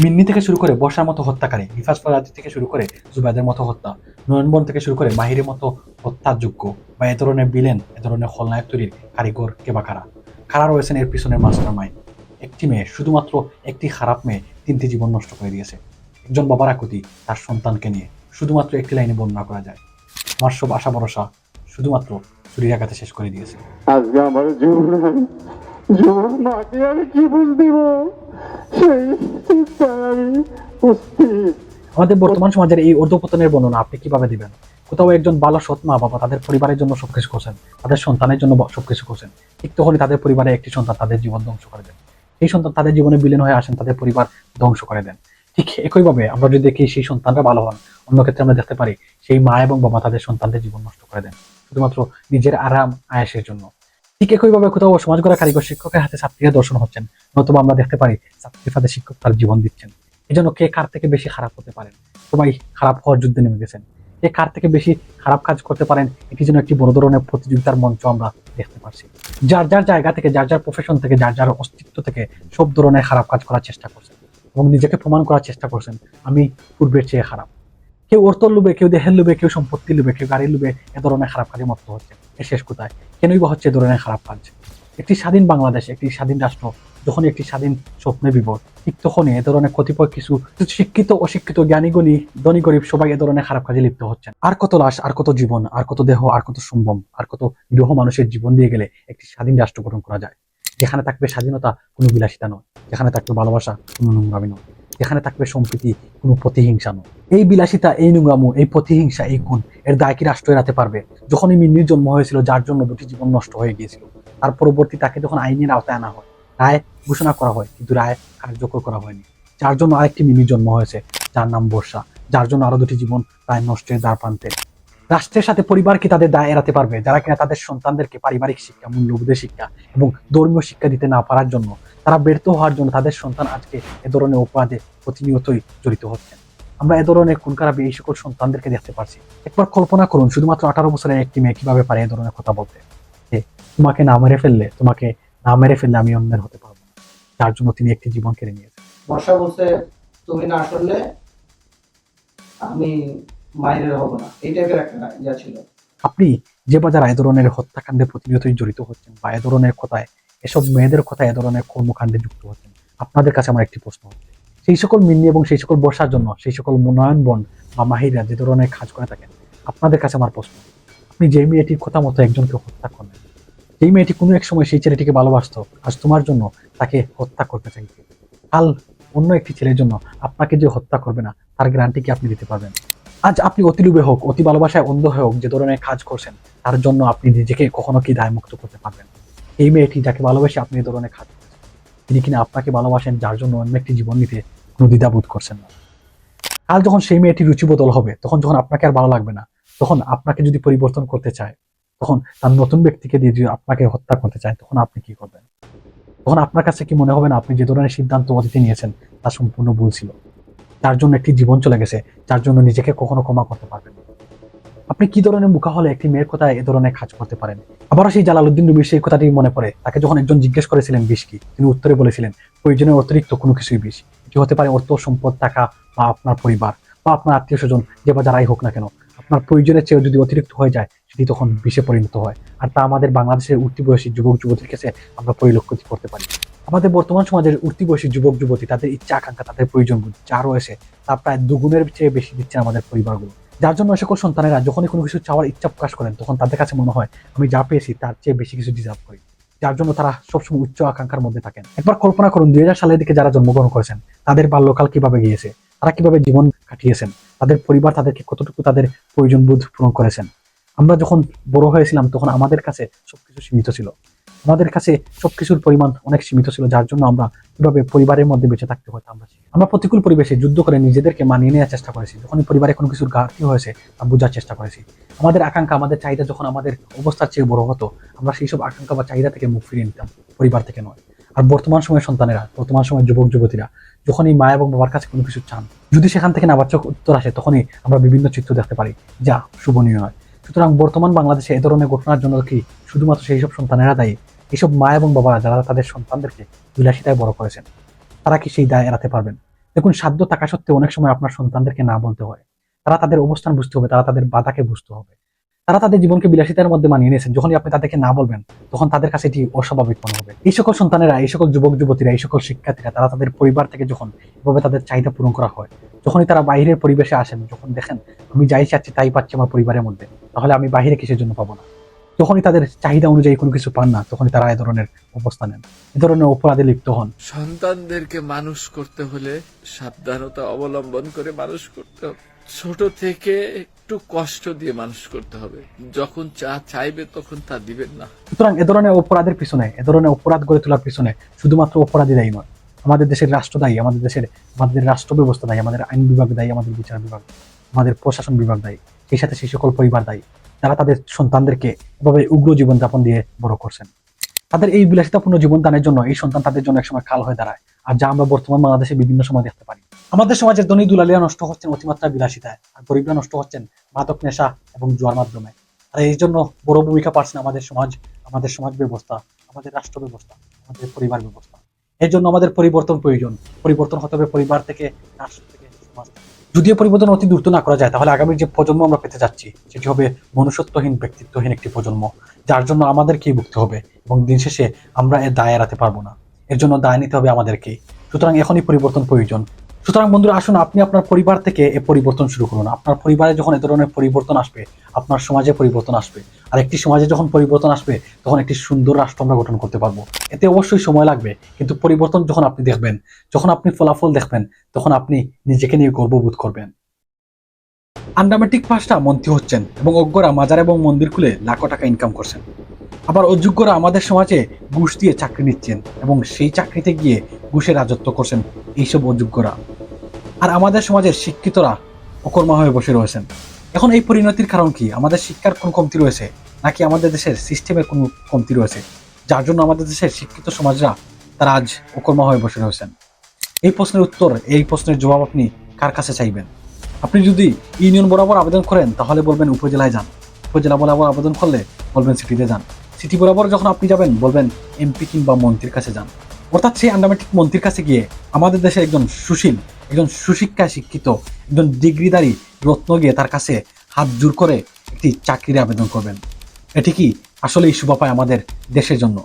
মিন্নি থেকে শুরু করে বর্ষার মতো হত্যাকারী, রিফাজ ফরাজি থেকে শুরু করে জুবাইদের মতো হত্যা, নয়নবন থেকে শুরু করে মাহিরের মতো হত্যাযোগ্য বা এ ধরনের বিলেন, এ ধরনের খলনায়ক তৈরির কারিগর কে বা কারা? কারা রয়েছেন এর পিছনের মাস্টার মাইন্ড? একটি মেয়ে, শুধুমাত্র একটি খারাপ মেয়ে 3টি জীবন নষ্ট করে দিয়েছে। একজন বাবার আকুতি তার সন্তানকে নিয়ে শুধুমাত্র একটি লাইনে বর্ণনা করা যায়, আমার সব আশা ভরসা শুধুমাত্র ছুরির আঘাতে শেষ করে দিয়েছে। আজকে আমার জীবন মাকে আমি কি বুঝ দিব সেই চিন্তায় আমি অস্থির। আমাদের বর্তমান সমাজের এই অধঃপতনের বর্ণনা আপনি কিভাবে দিবেন? কোথাও একজন ভালো সৎ মা বাবা তাদের পরিবারের জন্য সবকিছু করছেন, তাদের সন্তানের জন্য সবকিছু করছেন, ঠিক তখনই তাদের পরিবারে একটি সন্তান তাদের জীবন ধ্বংস করে দেন। সেই সন্তান তাদের জীবনে বিলীন হয়ে আসেন, তাদের পরিবার ধ্বংস করে দেন। ঠিক একইভাবে আমরা যদি দেখি সেই সন্তানরা ভালো হন, অন্য ক্ষেত্রে আমরা দেখতে পারি সেই মা এবং বাবা তাদের সন্তানদের জীবন নষ্ট করে দেন শুধুমাত্র নিজের আরাম আয়েসের জন্য। ঠিক একইভাবে কোথাও সমাজ গড়া কারিগর শিক্ষকের হাতে ছাত্রীরা দর্শন হচ্ছেন, নতুবা আমরা দেখতে পারি ছাত্রীর ফাঁদে শিক্ষক তার জীবন দিচ্ছেন। এই জন্য কে কার থেকে বেশি খারাপ হতে পারেন? সবাই খারাপ হওয়ার যুদ্ধে নেমে গেছেন। কে কার থেকে বেশি খারাপ কাজ করতে পারেন, এটি যেন একটি বড় ধরনের প্রতিযোগিতার মঞ্চ আমরা দেখতে পাচ্ছি। যার যার জায়গা থেকে, যার যার প্রফেশন থেকে, যার যার অস্তিত্ব থেকে সব ধরনের খারাপ কাজ করার চেষ্টা করছেন এবং নিজেকে প্রমাণ করার চেষ্টা করছেন আমি পূর্বের চেয়ে খারাপ। কেউ অর্থর লোভে, কেউ দেহের লোভে, কেউ সম্পত্তির লোভে, কেউ গাড়ির লোভে এ ধরনের খারাপ কাজে মত্ত হচ্ছে। এর শেষ কোথায়? কেনই বা হচ্ছে এ ধরনের খারাপ কাজ? একটি স্বাধীন বাংলাদেশ, একটি স্বাধীন রাষ্ট্র যখনই একটি স্বাধীন স্বপ্নে বিভোর, ঠিক তখনই এ ধরনের কতিপয় কিছু শিক্ষিত অশিক্ষিত জ্ঞানী গণী ধনী গরিব সবাই এ ধরনের খারাপ কাজে লিপ্ত হচ্ছেন। আর কত লাশ, আর কত জীবন, আর কত দেহ, আর কত সম্ভ্রম, আর কত নিরীহ মানুষের জীবন দিয়ে গেলে একটি স্বাধীন রাষ্ট্র গঠন করা যায়, যেখানে থাকবে স্বাধীনতা কোনো বিলাসিতা নয়, যেখানে থাকবে ভালোবাসা কোনো নোংরামি নয়, যেখানে থাকবে সম্প্রীতি কোনো প্রতিহিংসা নয়। এই বিলাসিতা, এই নোংরামো, এই প্রতিহিংসা, এই খুন এর দায় কি রাষ্ট্র এড়াতে পারবে? যখনই মিন্নির জন্ম হয়েছিল, যার জন্য 2টি জীবন নষ্ট হয়ে গিয়েছিল, তার পরবর্তী তাকে যখন আইনের আওতায় আনা হয়, রায় ঘোষণা করা হয়, কিন্তু রায় কার্যকর করা হয়নি। যার জন্য আরেকটি মিনির জন্ম হয়েছে, যার নাম বর্ষা, যার জন্য আরো 2টি জীবন প্রায় নষ্টের দ্বার প্রান্তে। রাষ্ট্রের সাথে পরিবার কি তাদের দায় এড়াতে পারবে, যারা কিনা তাদের সন্তানদেরকে পারিবারিক শিক্ষা, মূল্যবোধের শিক্ষা এবং ধর্মীয় শিক্ষা দিতে না পারার জন্য, তারা ব্যর্থ হওয়ার জন্য তাদের সন্তান আজকে এ ধরনের অপরাধে প্রতিনিয়তই জড়িত হচ্ছেন। আমরা এ ধরনের খুন খারাপি এই সকল সন্তানদেরকে দেখতে পারছি। একবার কল্পনা করুন, শুধুমাত্র 18 বছরের একটি মেয়ে কিভাবে পারে এ ধরনের কথা বলতে, যে তোমাকে না মেরে ফেললে, তোমাকে না মেরে ফেললে আমি অন্যের হতে পারবো না, যার জন্য তিনি একটি জীবন কেড়ে নিয়েছেন। বর্ষা বলছে তুমি না করলে আমি মাইরের হব না, এই টাইপের একটা ইয়া ছিল। আপনি যে বা যারা এ ধরনের হত্যাকাণ্ডে প্রতিনিয়তই জড়িত হচ্ছেন বা এ ধরনের কথায়, এসব মেয়েদের কথায় এ ধরনের কর্মকাণ্ডে যুক্ত হচ্ছেন, আপনাদের কাছে আমার একটি প্রশ্ন হচ্ছে, সেই সকল মিন্নি এবং সেই সকল বর্ষার জন্য সেই সকল নয়নবন বা মাহিরা যে ধরনের কাজ করে থাকেন, আপনাদের কাছে আমার প্রশ্ন, আপনি যে মেয়েটির কথা মতো একজনকে হত্যা করলেন, যেই মেয়েটি কোনো এক সময় সেই ছেলেটিকে ভালোবাসতো, আজ তোমার জন্য তাকে হত্যা করতে চাইছে, কাল অন্য একটি ছেলের জন্য আপনাকে যে হত্যা করবে না তার গ্যারান্টি কি আপনি দিতে পারবেন? আজ আপনি অতি লোভে হোক, অতি ভালোবাসায় অন্ধ হয়ে হোক, যে ধরনের কাজ করছেন তার জন্য আপনি নিজেকে কখনো কি দায় মুক্ত করতে পারবেন? এই মেয়েটি যাকে ভালোবাসে আপনি এই ধরনের কাজ করছেন, তিনি কিনা আপনাকে ভালোবাসেন, যার জন্য অন্য একটি জীবন নিতে কোনো দ্বিধাবোধ করছেন না। কাল যখন সেই মেয়েটি রুচি বদল হবে, তখন যখন আপনাকে আর ভালো লাগবে না, তখন আপনাকে যদি পরিবর্তন করতে চায়, তখন তার নতুন ব্যক্তিকে দিয়ে যদি আপনাকে হত্যা করতে চায়, তখন আপনি কি করবেন? তখন আপনার কাছে কি মনে হবে না আপনি যে ধরনের সিদ্ধান্ত অতীতে নিয়েছেন তা সম্পূর্ণ ভুল ছিল, যার জন্য একটি জীবন চলে গেছে, যার জন্য নিজেকে কখনো ক্ষমা করতে পারবেন না? আপনি কি ধরনের মুখা হলে একটি মেয়ের কথা এ ধরনের কাজ করতে পারেন? আবারও সেই জালালউদ্দিন রুমির সেই কথাটি মনে পড়ে, তাকে যখন একজন জিজ্ঞেস করেছিলেন বিষ কি, তিনি উত্তরে বলেছিলেন প্রয়োজনের অতিরিক্ত কোনো কিছুই বিষ। এটি হতে পারে অর্থ সম্পদ, টাকা, বা আপনার পরিবার, বা আপনার আত্মীয় স্বজন, যে বা যারাই হোক না কেন, আপনার প্রয়োজনের চেয়ে যদি অতিরিক্ত হয়ে যায়, সেটি তখন বিষে পরিণত হয়। আর তা আমাদের বাংলাদেশের উঠতি বয়সী যুবক যুবতীর কাছে আমরা পরিলক্ষিত করতে পারি। আমাদের বর্তমান সমাজের উঠতি বয়সী যুবক যুবতী তাদের ইচ্ছা আকাঙ্ক্ষা, তাদের প্রয়োজন যা রয়েছে তা প্রায় দুগুণের চেয়ে বেশি দিচ্ছে আমাদের পরিবারগুলো, যার জন্য সকল সন্তানেরা যখনই কোনো কিছু চাওয়ার ইচ্ছা প্রকাশ করেন, তখন তাদের কাছে মনে হয় আমি যা পেয়েছি তার চেয়ে বেশি কিছু ডিজার্ভ করি, যার জন্য তারা সবসময় উচ্চ আকাঙ্ক্ষার মধ্যে থাকেন। একবার কল্পনা করুন 2000 সালের দিকে যারা জন্মগ্রহণ করেছেন, তাদের বাল্যকাল কিভাবে গিয়েছে, তারা কিভাবে জীবন কাটিয়েছেন, তাদের পরিবার তাদেরকে কতটুকু তাদের প্রয়োজন বোধ পূরণ করেছেন। আমরা যখন বড় হয়েছিলাম তখন আমাদের কাছে সবকিছু সীমিত ছিল, আমাদের কাছে সবকিছুর পরিমাণ অনেক সীমিত ছিল, যার জন্য আমরা কিভাবে পরিবারের মধ্যে বেঁচে থাকতে হতো আমরা প্রতিকূল পরিবেশে যুদ্ধ করে নিজেদেরকে মানিয়ে নেওয়ার চেষ্টা করেছি। যখন পরিবারে কোনো কিছুর ঘাটতি হয়েছে তা বোঝার চেষ্টা করেছি। আমাদের আকাঙ্ক্ষা, আমাদের চাহিদা যখন আমাদের অবস্থার চেয়ে বড় হতো, আমরা সেই সব আকাঙ্ক্ষা বা চাহিদা থেকে মুখ ফিরিয়ে নিতাম, পরিবার থেকে নয়। আর বর্তমান সময়ের সন্তানেরা, বর্তমান সময়ের যুবক যুবতীরা যখনই মা এবং বাবার কাছে কোনো কিছু চান, যদি সেখান থেকে নাবাচক উত্তর আসে, তখনই আমরা বিভিন্ন চিত্র দেখতে পারি যা শুভনীয় নয়। সুতরাং বর্তমান বাংলাদেশে এ ধরনের ঘটনার জন্য কি শুধুমাত্র সেই সব সন্তানেরা দায়ী? এইসব মা এবং বাবারা যারা তাদের সন্তানদেরকে বিলাসিতায় বড় করেছেন, তারা কি সেই দায় এড়াতে পারবেন? দেখুন, সাধ্য থাকা সত্ত্বেও অনেক সময় আপনার সন্তানদেরকে না বলতে হয়। তারা তাদের অবস্থান বুঝতে হবে, তারা তাদের বাধাকে বুঝতে হবে। তারা তাদের জীবনকে বিলাসিতার মধ্যে মানিয়ে নিয়েছেন, যখনই আপনি তাদেরকে না বলবেন তখন তাদের কাছে এটি অস্বাভাবিক মনে হবে। এই সকল সন্তানেরা, এই সকল যুবক যুবতীরা, এই সকল শিক্ষার্থীরা, তারা তাদের পরিবার থেকে যখন এভাবে তাদের চাহিদা পূরণ করা হয়, যখনই তারা বাইরের পরিবেশে আসেন, যখন দেখেন আমি যাই চাচ্ছি তাই পাচ্ছি আমার পরিবারের মধ্যে, তাহলে আমি বাইরে কিসের জন্য পাবো না। যখনই তাদের চাহিদা অনুযায়ী কোনো কিছু পান না, তখনই তারা এ ধরনের অবস্থা নেন, এ ধরনের অপরাধে লিপ্ত হন। সন্তানদেরকে মানুষ করতে হলে সাবধানতা অবলম্বন করে মানুষ করতে হবে। ছোট থেকে একটু কষ্ট দিয়ে মানুষ করতে হবে। যখন যা চাইবে তখন তা দিবেন না। সুতরাং এ ধরনের অপরাধের পিছনে, এ ধরনের অপরাধ গড়ে তোলার পিছনে শুধুমাত্র অপরাধী দায়ী নয়, আমাদের দেশের রাষ্ট্র দায়ী, আমাদের রাষ্ট্র ব্যবস্থা দায়ী, আমাদের আইন বিভাগ দায়ী, আমাদের বিচার বিভাগ, আমাদের প্রশাসন বিভাগ দায়ী, সেই সাথে সেই সকল পরিবার দায়ী যারা তাদের সন্তানদেরকে এভাবে উগ্র জীবনযাপন দিয়ে বড় করছেন। তাদের এই বিলাসিতাপূর্ণ জীবন দানের জন্য এই সন্তান তাদের জন্য একসময় কাল হয়ে দাঁড়ায়, আর যা আমরা বর্তমান বাংলাদেশে বিভিন্ন সময় দেখতে পারি। আমাদের সমাজের ধনী দুলালিয়া নষ্ট হচ্ছেন অতিমাত্রা বিলাসিতায়, আর গরিবরা নষ্ট হচ্ছেন মাদক নেশা এবং জুয়ার মাধ্যমে। আর এই জন্য বড় ভূমিকা পাচ্ছেন আমাদের সমাজ ব্যবস্থা, আমাদের রাষ্ট্র ব্যবস্থা, আমাদের পরিবার ব্যবস্থা। এর জন্য আমাদের পরিবর্তন প্রয়োজন। পরিবর্তন হতে হবে পরিবার থেকে, রাষ্ট্র থেকে, সমাজ থেকে। যদিও পরিবর্তন অতি দ্রুত না করা যায়, তাহলে আগামীর যে প্রজন্ম আমরা পেতে যাচ্ছি সেটি হবে মনুষ্যত্বহীন, ব্যক্তিত্বহীন একটি প্রজন্ম, যার জন্য আমাদেরকেই ভুগতে হবে এবং দিন শেষে আমরা এর দায় এড়াতে পারবো না। এর জন্য দায় নিতে হবে আমাদেরকেই। সুতরাং এখনই পরিবর্তন প্রয়োজন। সুতরাং বন্ধুরা, আসুন আপনি আপনার পরিবার থেকে এ পরিবর্তন শুরু করুন। আপনার পরিবারে যখন এ ধরনের পরিবর্তন আসবে, আপনার সমাজে পরিবর্তন আসবে। আর একটি সমাজে যখন পরিবর্তন আসবে, তখন একটি সুন্দর রাষ্ট্র আমরা গঠন করতে পারবো। এতে অবশ্যই সময় লাগবে, কিন্তু পরিবর্তন যখন আপনি দেখবেন, যখন আপনি ফলাফল দেখবেন, তখন আপনি নিজেকে নিয়ে গর্ববোধ করবেন। আন্ডামেট্রিক পাসটা মন্ত্রী হচ্ছেন এবং অজ্ঞরা মাজার এবং মন্দির খুলে লাখো টাকা ইনকাম করছেন। আবার অযোগ্যরা আমাদের সমাজে ঘুষ দিয়ে চাকরি নিচ্ছেন এবং সেই চাকরিতে গিয়ে ঘুষের রাজত্ব করছেন এইসব অযোগ্যরা। আর আমাদের সমাজের শিক্ষিতরা অকর্মা হয়ে বসে রয়েছেন। এখন এই পরিণতির কারণ কি? আমাদের শিক্ষার কোন কমতি রয়েছে, নাকি আমাদের দেশের সিস্টেমের কোন কমতি রয়েছে, যার জন্য আমাদের দেশের শিক্ষিত সমাজরা তারা আজ অকর্মা হয়ে বসে রয়েছেন? এই প্রশ্নের উত্তর, এই প্রশ্নের জবাব আপনি কার কাছে চাইবেন? আপনি যদি ইউনিয়ন বরাবর আবেদন করেন, তাহলে বলবেন উপজেলায় যান। উপজেলা বরাবর আবেদন করলে বলবেন সিটিতে যান। সিটি বরাবর যখন আপনি যাবেন, বলবেন এমপি কিংবা মন্ত্রীর কাছে যান। অর্থাৎ সেই আন্ডামেট্রিক মন্ত্রীর কাছে গিয়ে আমাদের দেশের একজন সুশীল, একজন সুশিক্ষায় শিক্ষিত, একজন ডিগ্রিধারী রত্ন গিয়ে তার কাছে হাত জোর করে একটি চাকরির আবেদন করবেন। এটি কি আসলেই শোভা পায় আমাদের দেশের জন্য?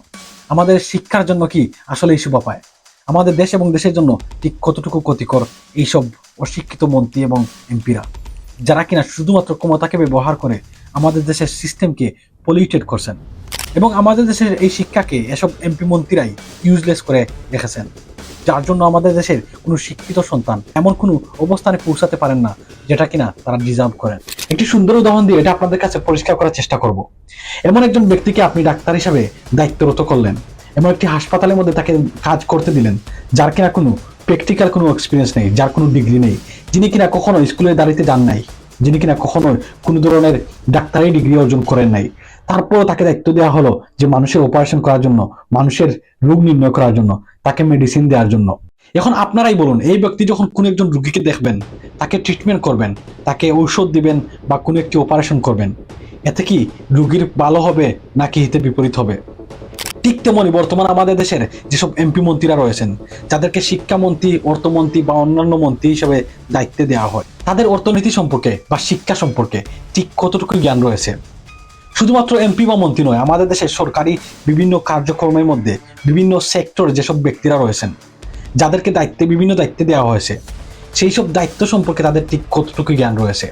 আমাদের শিক্ষার জন্য কি আসলেই শোভা পায়? আমাদের দেশ এবং দেশের জন্য ঠিক কতটুকু ক্ষতিকর এইসব অশিক্ষিত মন্ত্রী এবং এমপিরা, যারা কিনা শুধুমাত্র ক্ষমতাকে ব্যবহার করে আমাদের দেশের সিস্টেমকে পলিউটেড করছেন এবং আমাদের দেশের এই শিক্ষাকে এসব এমপি মন্ত্রীরাই ইউজলেস করে রেখেছেন, যার জন্য আমাদের দেশের কোনো শিক্ষিত সন্তান এমন কোনো অবস্থানে পৌঁছাতে পারেন না যেটা কিনা তারা ডিজার্ভ করেন। একটি সুন্দর উদাহরণ দিয়ে এটা আপনাদের কাছে পরিষ্কার করার চেষ্টা করব। এমন একজন ব্যক্তিকে আপনি ডাক্তার হিসাবে দায়িত্বরত করলেন, এমন একটি হাসপাতালের মধ্যে তাকে কাজ করতে দিলেন, যার কিনা কোনো প্র্যাকটিক্যাল কোনো এক্সপিরিয়েন্স নেই, যার কোনো ডিগ্রি নেই, যিনি কিনা কখনো স্কুলের দাঁড়িতে যান নাই, যিনি কিনা কখনো কোনো ধরনের ডাক্তারি ডিগ্রি অর্জন করেন নাই। তারপরও তাকে দায়িত্ব দেওয়া হলো যে মানুষের অপারেশন করার জন্য, মানুষের রোগ নির্ণয় করার জন্য, তাকে মেডিসিন দেওয়ার জন্য। এখন আপনারাই বলুন, এই ব্যক্তি যখন কোনো একজন রোগীকে দেখবেন, তাকে ট্রিটমেন্ট করবেন, তাকে ঔষধ দিবেন বা কোনো একটি অপারেশন করবেন, এতে কি রোগীর ভালো হবে নাকি হিতে বিপরীত হবে? ঠিক তেমনি বর্তমান আমাদের দেশের যেসব এমপি মন্ত্রীরা রয়েছেন, যাদেরকে শিক্ষামন্ত্রী, অর্থমন্ত্রী বা অন্যান্য মন্ত্রী হিসেবে দায়িত্বে দেওয়া হয়, তাদের অর্থনীতি সম্পর্কে বা শিক্ষা সম্পর্কে ঠিক কতটুকু জ্ঞান রয়েছে? শুধুমাত্র এমপি বা মন্ত্রী নয়, আমাদের দেশের সরকারি বিভিন্ন কার্যক্রমের মধ্যে বিভিন্ন সেক্টর যেসব ব্যক্তিরা রয়েছেন, যাদেরকে বিভিন্ন দায়িত্বে দেওয়া হয়েছে, সেই সব দায়িত্ব সম্পর্কে তাদের ঠিক কতটুকু জ্ঞান রয়েছে?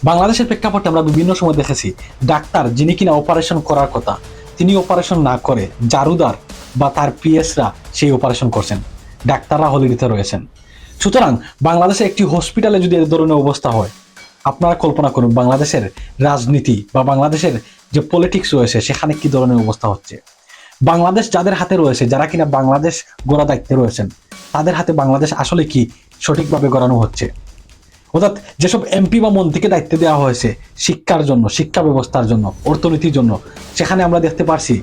বাংলাদেশের প্রেক্ষাপটে আমরা বিভিন্ন সময় দেখেছি ডাক্তার যিনি কিনা অপারেশন করার কথা, তিনি অপারেশন না করে জারুদার বা তার পিএসরা সেই অপারেশন করছেন, ডাক্তাররা হলিডেতে রয়েছেন। সুতরাং বাংলাদেশে একটি হসপিটালে যদি এ ধরনের অবস্থা হয়, আপনারা কল্পনা করুন বাংলাদেশের রাজনীতি বা বাংলাদেশের যে পলিটিক্স রয়েছে সেখানে কি ধরনের অবস্থা হচ্ছে। বাংলাদেশ যাদের হাতে রয়েছে, যারা কিনা বাংলাদেশ গড়া দায়িত্বে রয়েছেন, তাদের হাতে বাংলাদেশ আসলে কি সঠিকভাবে গড়ানো হচ্ছে? অর্থাৎ যেসব এমপি বা মন্ত্রীকে দায়িত্ব দেওয়া হয়েছে শিক্ষার জন্য, শিক্ষা ব্যবস্থার জন্য, অর্থনীতির জন্য, সেখানে আমরা দেখতে পারছি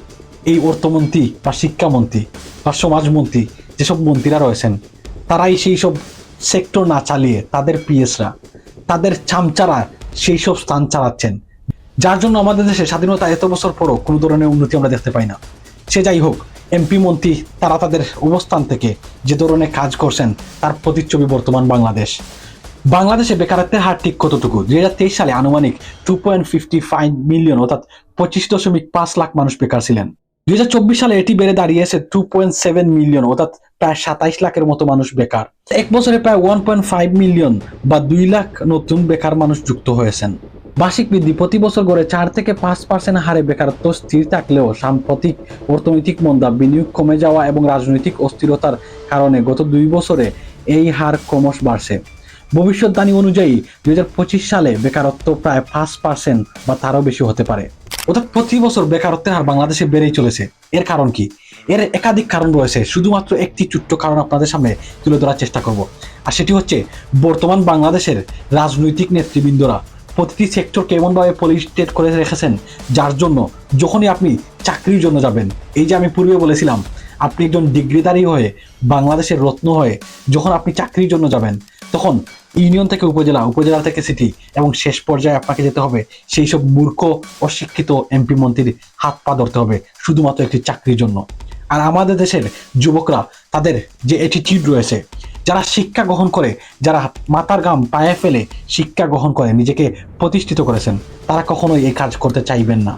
এই অর্থমন্ত্রী বা শিক্ষামন্ত্রী বা সমাজমন্ত্রী যেসব মন্ত্রীরা রয়েছেন, তারাই সেই সব সেক্টর না চালিয়ে তাদের পিএসরা, তাদের চামচারা সেই সব স্থান চালাচ্ছেন, যার জন্য আমাদের দেশে স্বাধীনতা এত বছর পরও কোনো ধরনের উন্নতি আমরা দেখতে পাই না। সে যাই হোক, এমপি মন্ত্রী তারা তাদের অবস্থান থেকে যে ধরনের কাজ করছেন তার প্রতিচ্ছবি বর্তমান বাংলাদেশে বেকারত্বের হার ঠিক কতটুকু? 2023 সালে আনুমানিক 2.55 মিলিয়ন অর্থাৎ 25.5 লাখ মানুষ বেকার ছিলেন। 2024 সালে এটি বেড়ে দাঁড়িয়েছে 2.7 মিলিয়ন অর্থাৎ প্রায় 27 লাখের মতো মানুষ বেকার। এক বছরে প্রায় 1.5 মিলিয়ন বা 2 লাখ নতুন বেকার মানুষ যুক্ত হয়েছেন। বার্ষিক বৃদ্ধি প্রতি বছর গড়ে 4 থেকে 5% হারে বেকারত্ব স্থির থাকলেও সাম্প্রতিক অর্থনৈতিক মন্দা, বিনিয়োগ কমে যাওয়া এবং রাজনৈতিক অস্থিরতার কারণে গত 2 বছরে এই হার ক্রমশ বাড়ছে। ভবিষ্যৎবাণী অনুযায়ী 2025 সালে বেকারত্ব প্রায় 5% বা তারও বেশি হতে পারে। অর্থাৎ প্রতি বছর বেকারত্বের হার বাংলাদেশে বেড়েই চলেছে। এর কারণ কি? এর একাধিক কারণ রয়েছে, শুধুমাত্র একটি ছোট্ট কারণ আপনাদের সামনে তুলে ধরার চেষ্টা করব। আর সেটি হচ্ছে বর্তমান বাংলাদেশের রাজনৈতিক নেতৃবৃন্দরা প্রতিটি সেক্টরকে এমনভাবে পলিটেট করে রেখেছেন, যার জন্য যখনই আপনি চাকরির জন্য যাবেন, এই যে আমি পূর্বে বলেছিলাম আপনি একজন ডিগ্রিধারী হয়ে বাংলাদেশের রত্ন হয়ে যখন আপনি চাকরির জন্য যাবেন, তখন ইউনিয়ন থেকে উপজেলা, উপজেলা থেকে সিটি এবং শেষ পর্যায়ে আপনাকে যেতে হবে সেই সব মূর্খ অশিক্ষিত এমপি মন্ত্রীর হাত পা ধরতে হবে শুধুমাত্র একটি চাকরির জন্য। আর আমাদের দেশের যুবকরা তাদের যে অ্যাটিটিউড রয়েছে, যারা শিক্ষা গ্রহণ করে, যারা মাথার ঘাম পায়ে ফেলে শিক্ষা গ্রহণ করে নিজেকে প্রতিষ্ঠিত করেছেন, তারা কখনোই এই কাজ করতে চাইবেন না।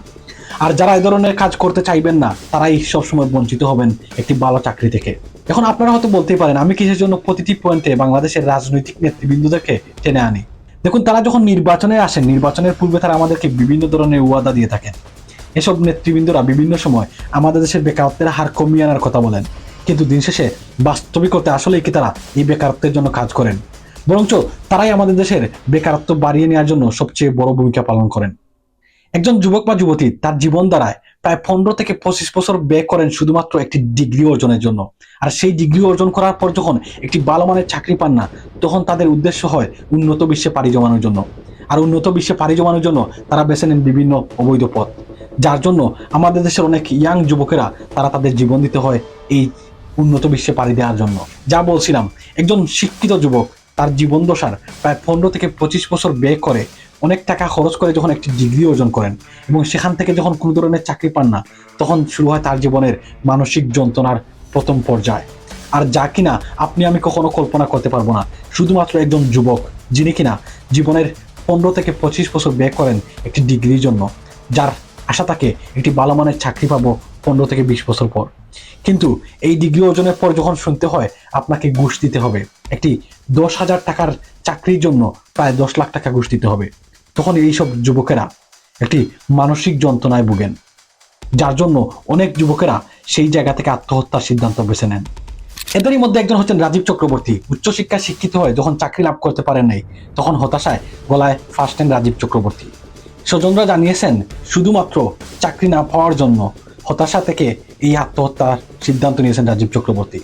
আর যারা এই ধরনের কাজ করতে চাইবেন না, তারাই সবসময় বঞ্চিত হবেন একটি ভালো চাকরি থেকে। এখন আপনারা হয়তো বলতেই পারেন, আমি কিসের জন্য প্রতিটি পয়েন্টে বাংলাদেশের রাজনৈতিক নেতৃবৃন্দদেরকে টেনে আনি? দেখুন, তারা যখন নির্বাচনে আসেন, নির্বাচনের পূর্বে তারা আমাদেরকে বিভিন্ন ধরনের ওয়াদা দিয়ে থাকেন। এসব নেতৃবৃন্দরা বিভিন্ন সময় আমাদের দেশের বেকারত্বের হার কমিয়ে আনার কথা বলেন, কিন্তু দিন শেষে বাস্তবিকতে আসলেই কি তারা এই বেকারত্বের জন্য কাজ করেন? বরঞ্চ তারাই আমাদের দেশের বেকারত্ব বাড়িয়ে নেওয়ার জন্য সবচেয়ে বড় ভূমিকা পালন করেন। একজন যুবক বা যুবতী তার জীবন দ্বারায় প্রায় 15 থেকে 25 বছর ব্যয় করেন শুধুমাত্র একটি ডিগ্রি অর্জনের জন্য। আর সেই ডিগ্রি অর্জন করার পর যখন একটি ভালো মানের চাকরি পান না, তখন তাদের উদ্দেশ্য হয় উন্নত বিশ্বে পাড়ি জমানোর জন্য। আর উন্নত বিশ্বে পাড়ি জমানোর জন্য তারা বেছে নেন বিভিন্ন অবৈধ পথ, যার জন্য আমাদের দেশের অনেক ইয়াং যুবকেরা তারা তাদের জীবন দিতে হয় এই উন্নত বিশ্বে পাড়ি দেওয়ার জন্য। যা বলছিলাম, একজন শিক্ষিত যুবক তার জীবন দশার প্রায় 15 থেকে 25 বছর ব্যয় করে, অনেক টাকা খরচ করে যখন একটি ডিগ্রি অর্জন করেন এবং সেখান থেকে যখন কোনো ধরনের চাকরি পান না, তখন শুরু হয় তার জীবনের মানসিক যন্ত্রণার প্রথম পর্যায়। আর যা কিনা আপনি আমি কখনো কল্পনা করতে পারবো না, শুধুমাত্র একজন যুবক যিনি কিনা জীবনের 15 থেকে 25 বছর ব্যয় করেন একটি ডিগ্রির জন্য, যার আশা থাকে একটি ভালো মানের চাকরি পাবো 15 থেকে 20 বছর পর। কিন্তু এই ডিগ্রি অর্জনের পর যখন শুনতে হয় আপনাকে ঘুষ দিতে হবে, একটি 10,000 টাকার চাকরির জন্য প্রায় 10 লাখ টাকা ঘুষ দিতে হবে, তখন এইসব যুবকেরা একটি মানসিক যন্ত্রণায় ভুগেন, যার জন্য অনেক যুবকেরা সেই জায়গা থেকে আত্মহত্যার সিদ্ধান্ত বেছে নেন। এদেরই মধ্যে একজন হচ্ছেন রাজীব চক্রবর্তী। উচ্চশিক্ষায় শিক্ষিত হয়ে যখন চাকরি লাভ করতে পারেন নাই, তখন হতাশায় গলায় ফার্স্ট নেন রাজীব চক্রবর্তী। স্বজনরা জানিয়েছেন শুধুমাত্র চাকরি না পাওয়ার জন্য হতাশা থেকে এই আত্মহত্যার সিদ্ধান্ত নিয়েছেন রাজীব চক্রবর্তী।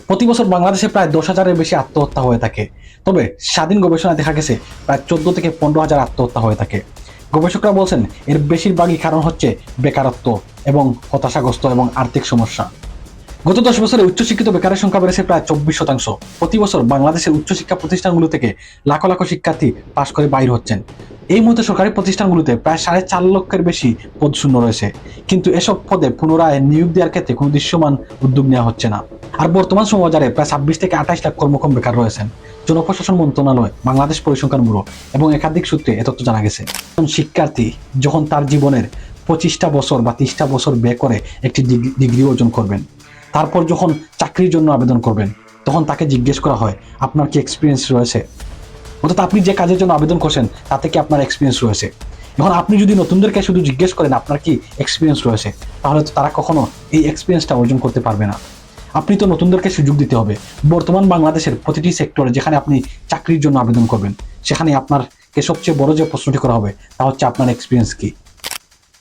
প্রতি বছর বাংলাদেশে প্রায় 10,000-এর বেশি আত্মহত্যা হয়ে থাকে, তবে স্বাধীন গবেষণায় দেখা গেছে প্রায় 14 থেকে 15,000 আত্মহত্যা হয়ে থাকে। গবেষকরা বলছেন এর বেশিরভাগই কারণ হচ্ছে বেকারত্ব এবং হতাশাগ্রস্ত এবং আর্থিক সমস্যা। গত 10 বছরে উচ্চশিক্ষিত বেকারের সংখ্যা বেড়েছে প্রায় 24%। প্রতি বছর বাংলাদেশের উচ্চশিক্ষা প্রতিষ্ঠানগুলো থেকে লাখ লাখ শিক্ষার্থী পাশ করে বাইর হচ্ছেন। এই মুহূর্তে সরকারি প্রতিষ্ঠানগুলোতে প্রায় 4.5 লক্ষের বেশি পদ শূন্য রয়েছে, কিন্তু এসব পদে পুনরায় নিয়োগ দেওয়ার ক্ষেত্রে কোনো দৃশ্যমান উদ্যোগ নেওয়া হচ্ছে না। আর বর্তমান সমবাজারে প্রায় 26 থেকে 28 লাখ কর্মক্ষম বেকার রয়েছেন। জনপ্রশাসন মন্ত্রণালয়, বাংলাদেশ পরিসংখ্যান ব্যুরো এবং একাধিক সূত্রে এ তথ্য জানা গেছে। শিক্ষার্থী যখন তার জীবনের 25টা বছর বা 30টা বছর ব্যয় করে একটি ডিগ্রি অর্জন করবেন, তারপর যখন চাকরির জন্য আবেদন করবেন, তখন তাকে জিজ্ঞেস করা হয় আপনার কি এক্সপিরিয়েন্স রয়েছে, অর্থাৎ আপনি যে কাজের জন্য আবেদন করছেন তাতে কি আপনার এক্সপিরিয়েন্স রয়েছে। এখন আপনি যদি নতুনদেরকে শুধু জিজ্ঞেস করেন আপনার কি এক্সপিরিয়েন্স রয়েছে, তাহলে তো তারা কখনো এই এক্সপিরিয়েন্সটা অর্জন করতে পারবে না। আপনি তো নতুনদেরকে সুযোগ দিতে হবে। বর্তমান বাংলাদেশের প্রতিটি সেক্টরে যেখানে আপনি চাকরির জন্য আবেদন করবেন, সেখানে আপনারকে সবচেয়ে বড় যে প্রশ্নটি করা হবে তা হচ্ছে আপনার এক্সপিরিয়েন্স কি।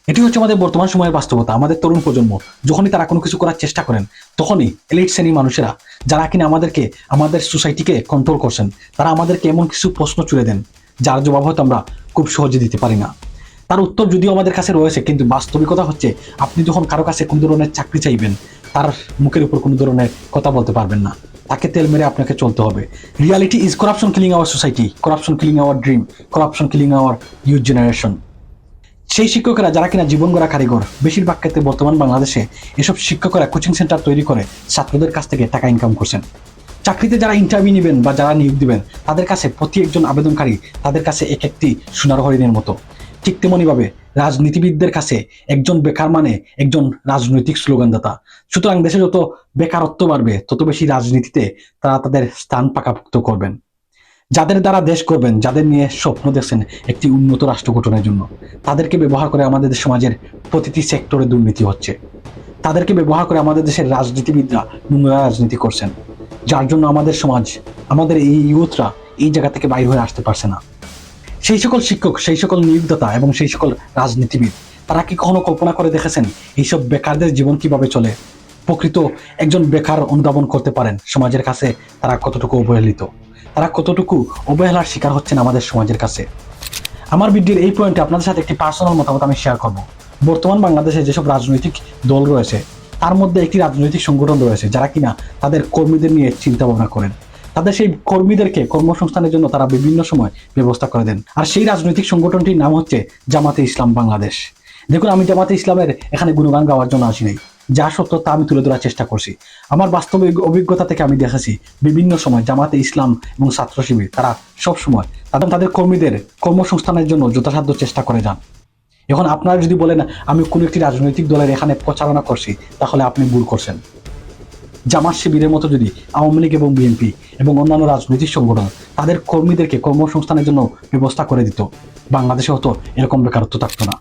এটি হচ্ছে আমাদের বর্তমান সময়ের বাস্তবতা। আমাদের তরুণ প্রজন্ম যখনই তারা কোনো কিছু করার চেষ্টা করেন, তখনই এলিট শ্রেণীর মানুষেরা যারা কিনা আমাদেরকে, আমাদের সোসাইটিকে কন্ট্রোল করছেন, তারা আমাদেরকে এমন কিছু প্রশ্ন ছুড়ে দেন যার জবাব হয়তো আমরা খুব সহজে দিতে পারি না। তার উত্তর যদিও আমাদের কাছে রয়েছে, কিন্তু বাস্তবিকতা হচ্ছে আপনি যখন কারো কাছে কোনো ধরনের চাকরি চাইবেন, তার মুখের উপর কোনো ধরনের কথা বলতে পারবেন না, তাকে তেল মেরে আপনাকে চলতে হবে। Reality is corruption killing our society, corruption killing hour dream, corruption killing hour youth generation. সেই শিক্ষকেরা যারা কিনা জীবন গড়া কারিগর, বেশিরভাগ ক্ষেত্রে বর্তমান বাংলাদেশে এসব শিক্ষকেরা কোচিং সেন্টার তৈরি করে ছাত্রদের কাছ থেকে টাকা ইনকাম করছেন। চাকরিতে যারা ইন্টারভিউ নেবেন বা যারা নিয়োগ দিবেন তাদের কাছে প্রতি একজন আবেদনকারী তাদের কাছে এক একটি সোনার হরিণের মতো। ঠিক তেমনইভাবে রাজনীতিবিদদের কাছে একজন বেকার মানে একজন রাজনৈতিক স্লোগানদাতা। সুতরাং দেশে যত বেকারত্ব বাড়বে তত বেশি রাজনীতিতে তারা তাদের স্থান পাকাপোক্ত করবেন। যাদের দ্বারা দেশ করবেন, যাদের নিয়ে স্বপ্ন দেখছেন একটি উন্নত রাষ্ট্র গঠনের জন্য, তাদেরকে ব্যবহার করে আমাদের সমাজের প্রতিটি সেক্টরে দুর্নীতি হচ্ছে। তাদেরকে ব্যবহার করে আমাদের দেশের রাজনীতিবিদরা নোংরা রাজনীতি করছেন, যার জন্য আমাদের সমাজ, আমাদের এই ইউথরা এই জায়গা থেকে বাইরে হয়ে আসতে পারছে না। সেই সকল শিক্ষক, সেই সকল নিয়োগদাতা এবং সেই সকল রাজনীতিবিদ তারা কি কখনো কল্পনা করে দেখেছেন এইসব বেকারদের জীবন কিভাবে চলে? প্রকৃত একজন বেকার অনুধাবন করতে পারেন সমাজের কাছে তারা কতটুকু অবহেলিত, তারা কতটুকু অবহেলার শিকার হচ্ছেন আমাদের সমাজের কাছে। আমার ভিডিওর এই পয়েন্টে আপনাদের সাথে একটি পার্সোনাল মতামত আমি শেয়ার করব। বর্তমান বাংলাদেশে যেসব রাজনৈতিক দল রয়েছে তার মধ্যে একটি রাজনৈতিক সংগঠন রয়েছে যারা কিনা তাদের কর্মীদের নিয়ে চিন্তা ভাবনা করেন। তাদের সেই কর্মীদেরকে কর্মসংস্থানের জন্য তারা বিভিন্ন সময় ব্যবস্থা করে দেন। আর সেই রাজনৈতিক সংগঠনটির নাম হচ্ছে জামাতে ইসলাম বাংলাদেশ। দেখুন, আমি জামাতে ইসলামের এখানে গুণগান গাওয়ার জন্য আসি নাই, যা সত্য তা আমি তুলে ধরার চেষ্টা করছি। আমার বাস্তবিক অভিজ্ঞতা থেকে আমি দেখেছি বিভিন্ন সময় জামাতে ইসলাম এবং ছাত্র শিবির তারা সব সময় তাদের কর্মীদের কর্মসংস্থানের জন্য যথাসাধ্য চেষ্টা করে যান। এখন আপনারা যদি বলেন আমি কোনো একটি রাজনৈতিক দলের এখানে প্রচারণা করছি, তাহলে আপনি ভুল করছেন। জামাত শিবিরের মতো যদি আওয়ামী লীগ এবং বিএনপি এবং অন্যান্য রাজনৈতিক সংগঠন তাদের কর্মীদেরকে কর্মসংস্থানের জন্য ব্যবস্থা করে দিত, বাংলাদেশে হতো এরকম বেকারত্ব থাকতো না।